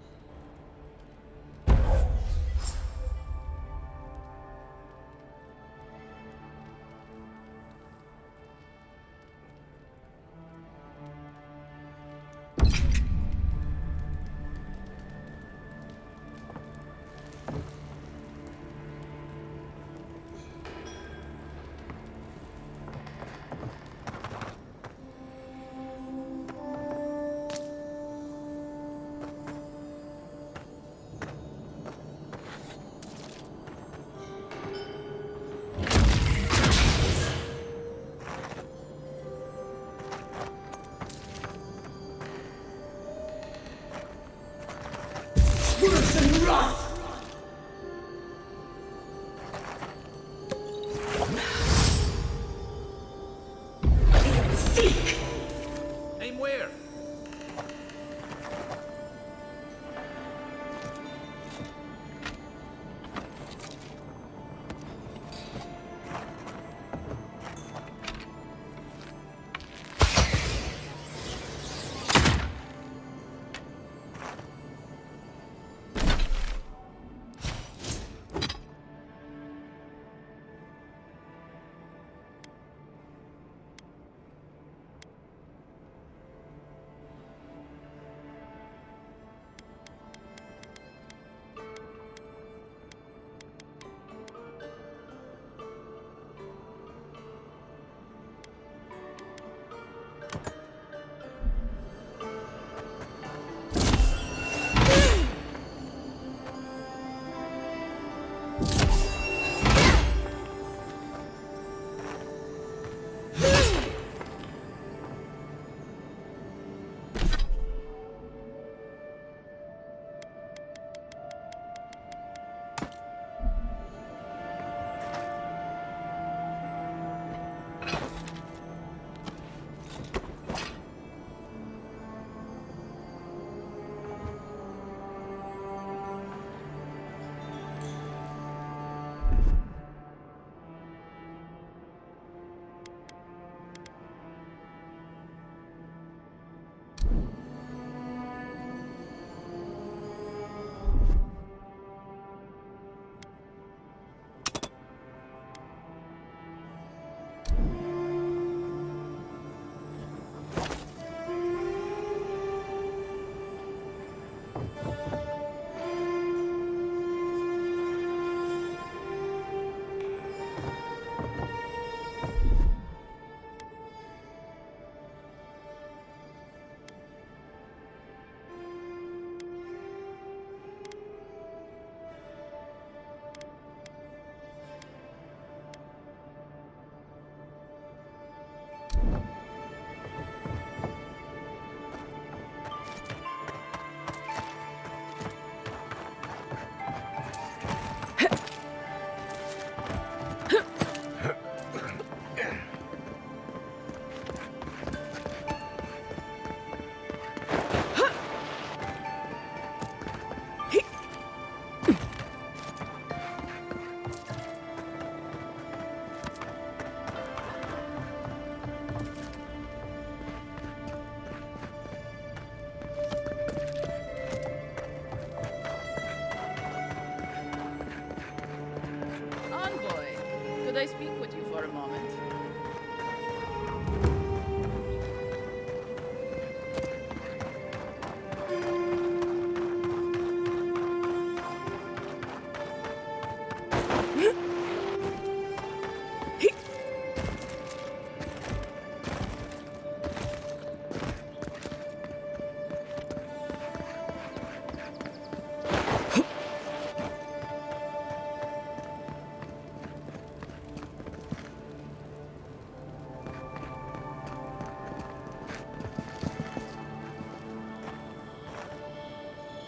Could I speak with you for a moment?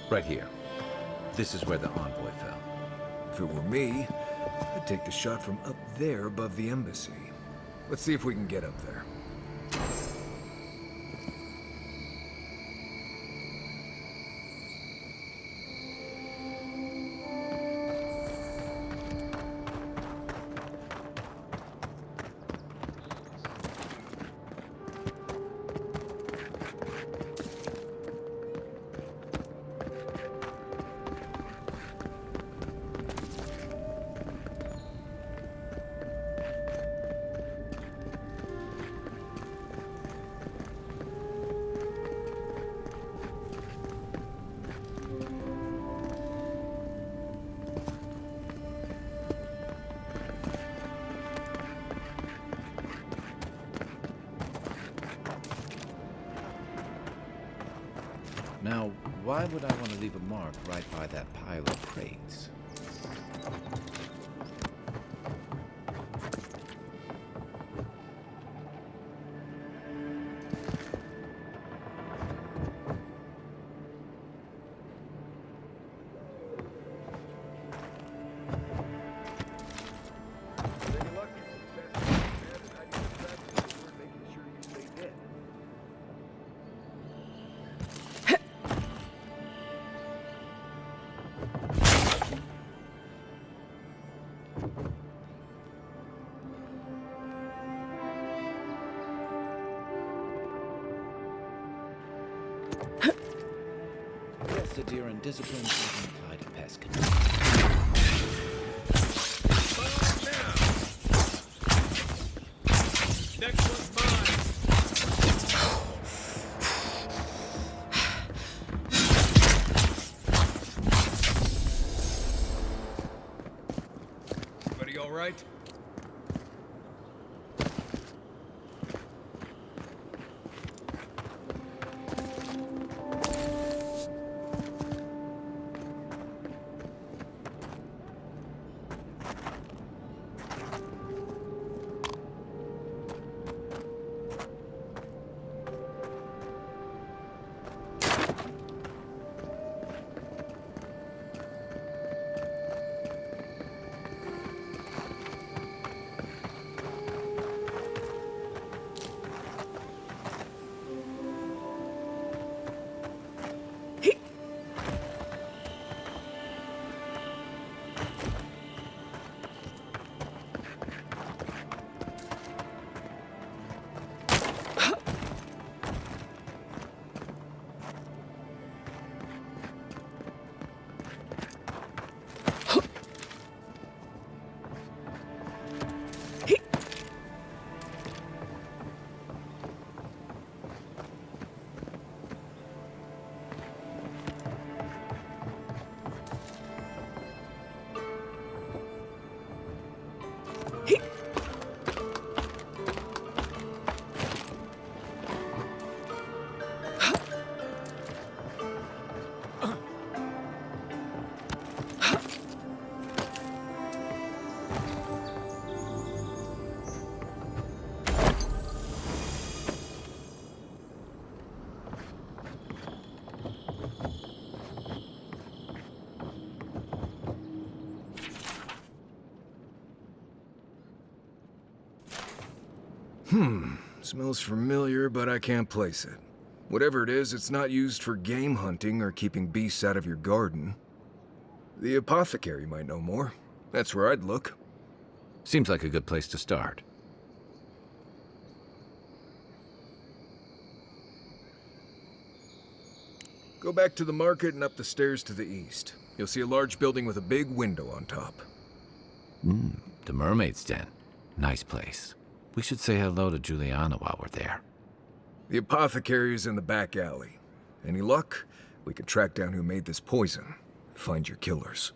Right here. This is where the envoy fell. If it were me, I'd take the shot from up there above the embassy. Let's see if we can get up there. Now, why would I want to leave a mark right by that pile of crates? Severe and discipline doesn't apply to pest control. Next one's mine. Everybody all right? Smells familiar, but I can't place it. Whatever it is, it's not used for game hunting or keeping beasts out of your garden. The apothecary might know more. That's where I'd look. Seems like a good place to start. Go back to the market and up the stairs to the east. You'll see a large building with a big window on top. The Mermaid's Den. Nice place. We should say hello to Juliana while we're there. The apothecary is in the back alley. Any luck? We can track down who made this poison. Find your killers.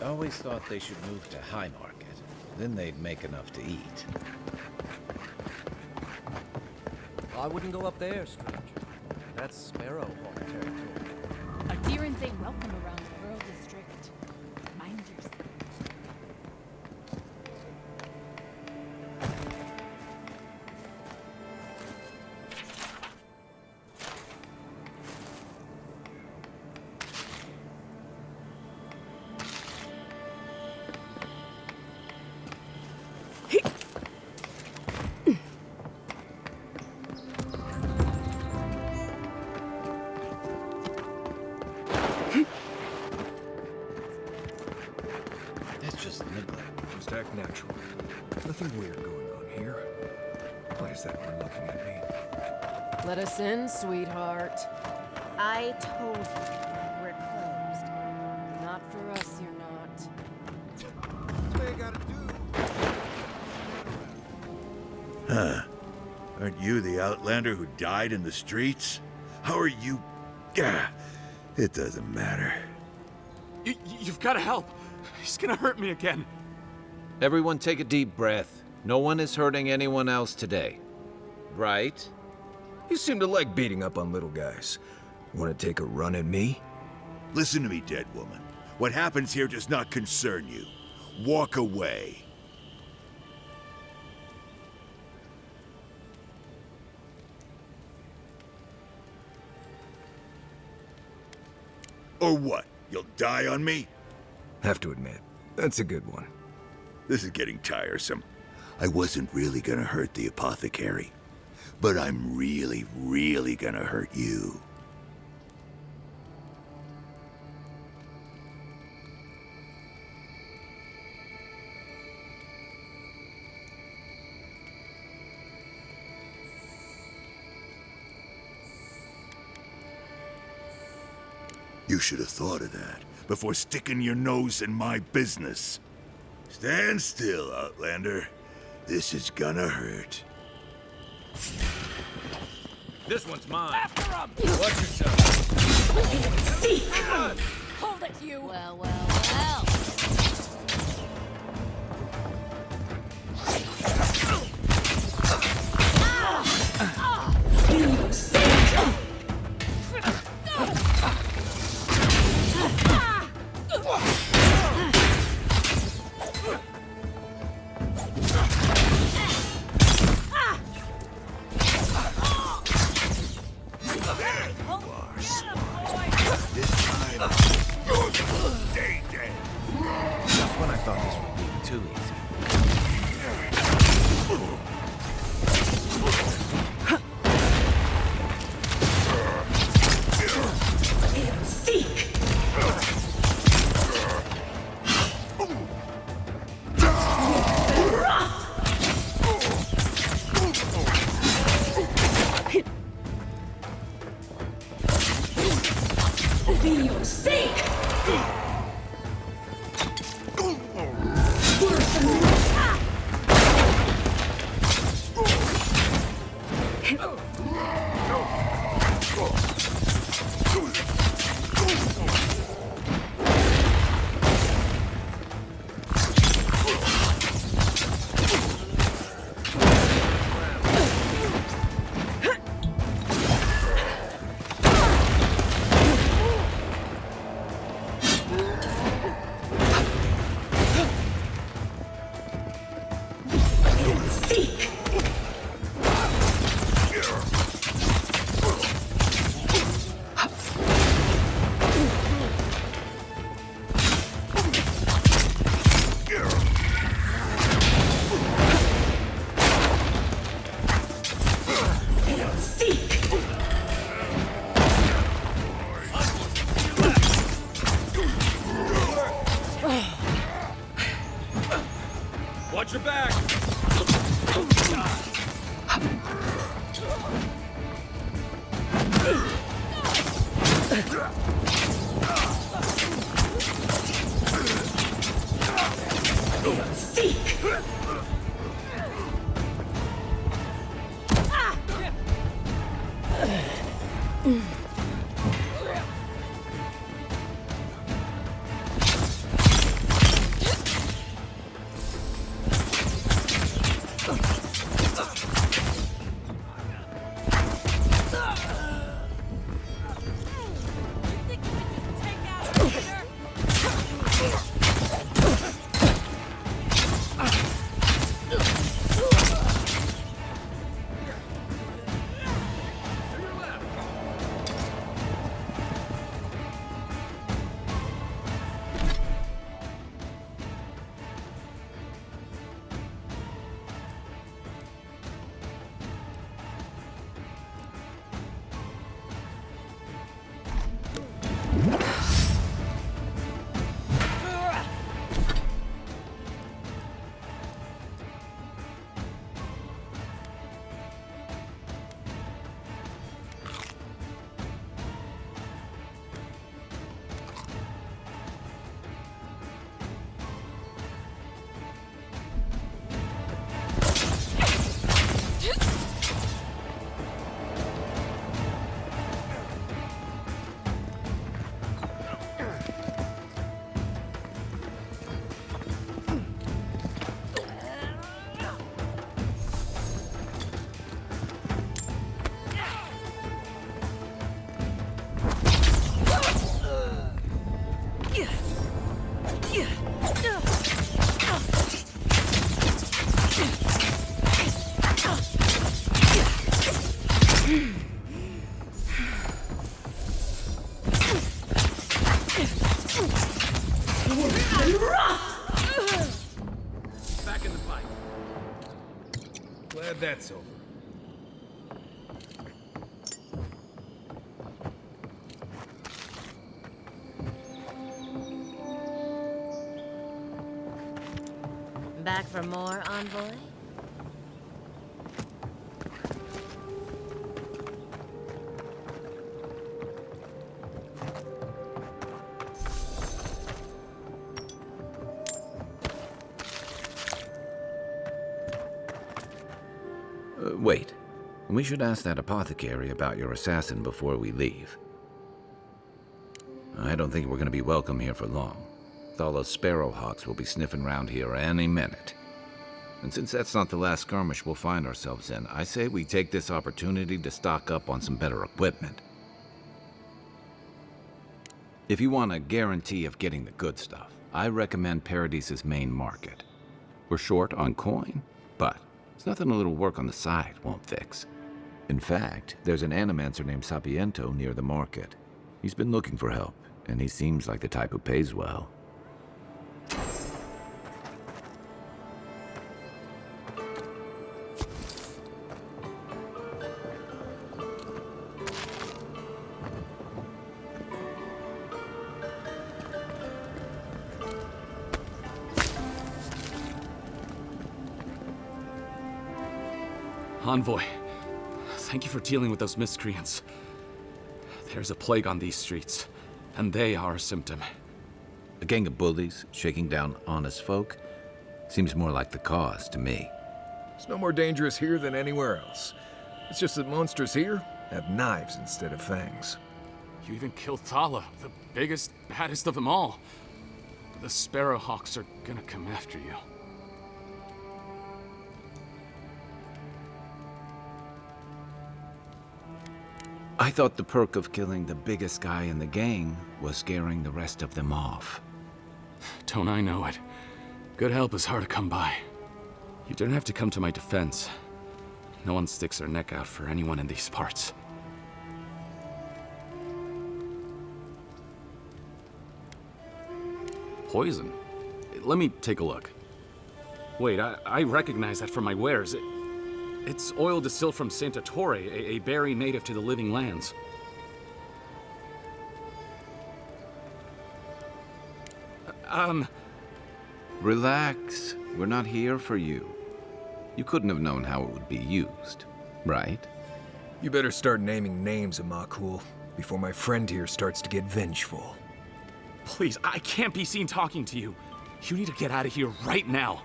Always thought they should move to High Market. Then they'd make enough to eat. I wouldn't go up there, stranger. That's Sparrowhawk territory. Adherents ain't welcome around the Pearl District. Mind yourself. That's just neglect. Just act natural. Nothing weird going on here. Why is that one looking at me? Let us in, sweetheart. I told you we're closed. Not for us, you're not. That's what you gotta do. Huh. Aren't you the outlander who died in the streets? How are you... Gah, it doesn't matter. You've got to help. He's gonna hurt me again. Everyone take a deep breath. No one is hurting anyone else today. Right? You seem to like beating up on little guys. Want to take a run at me? Listen to me, dead woman. What happens here does not concern you. Walk away. Or what? You'll die on me? Have to admit, that's a good one. This is getting tiresome. I wasn't really gonna hurt the apothecary, but I'm really, really gonna hurt you. You should have thought of that before sticking your nose in my business. Stand still, Outlander. This is gonna hurt. This one's mine. After him! Watch yourself. Hold it, you! Well, well, well. Watch your back! Back in the fight. Glad that's over. Back for more, envoy? Wait. We should ask that apothecary about your assassin before we leave. I don't think we're going to be welcome here for long. Thala's sparrowhawks will be sniffing around here any minute. And since that's not the last skirmish we'll find ourselves in, I say we take this opportunity to stock up on some better equipment. If you want a guarantee of getting the good stuff, I recommend Paradis's main market. We're short on coin, but it's nothing a little work on the side won't fix. In fact, there's an animancer named Sapiento near the market. He's been looking for help, and he seems like the type who pays well. Envoy, thank you for dealing with those miscreants. There's a plague on these streets, and they are a symptom. A gang of bullies shaking down honest folk seems more like the cause to me. It's no more dangerous here than anywhere else. It's just that monsters here have knives instead of fangs. You even killed Thala, the biggest, baddest of them all. The Sparrowhawks are gonna come after you. I thought the perk of killing the biggest guy in the gang was scaring the rest of them off. Don't I know it? Good help is hard to come by. You don't have to come to my defense. No one sticks their neck out for anyone in these parts. Poison? Let me take a look. Wait, I recognize that from my wares. It's oil distilled from Santa Torre, a berry native to the Living Lands. Relax. We're not here for you. You couldn't have known how it would be used, right? You better start naming names, Amakul, before my friend here starts to get vengeful. Please, I can't be seen talking to you. You need to get out of here right now.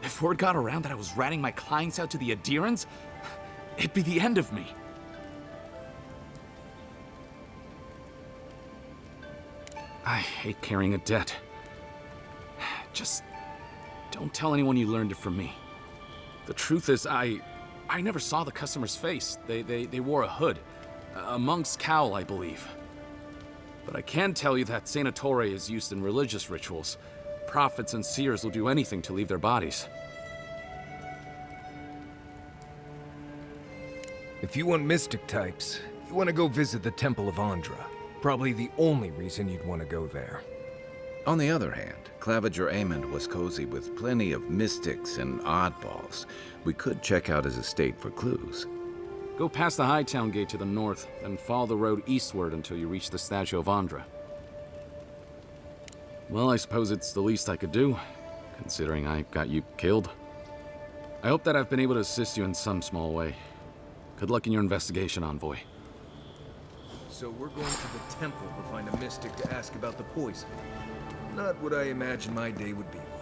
If word got around that I was ratting my clients out to the adherents, it'd be the end of me. I hate carrying a debt. Just don't tell anyone you learned it from me. The truth is, I never saw the customer's face. They wore a hood. A monk's cowl, I believe. But I can tell you that Santa Torre is used in religious rituals. Prophets and seers will do anything to leave their bodies. If you want mystic types, you want to go visit the Temple of Andra. Probably the only reason you'd want to go there. On the other hand, Claviger Amond was cozy with plenty of mystics and oddballs. We could check out his estate for clues. Go past the Hightown Gate to the north, then follow the road eastward until you reach the statue of Andra. Well, I suppose it's the least I could do, considering I got you killed. I hope that I've been able to assist you in some small way. Good luck in your investigation, Envoy. So we're going to the temple to find a mystic to ask about the poison. Not what I imagined my day would be like.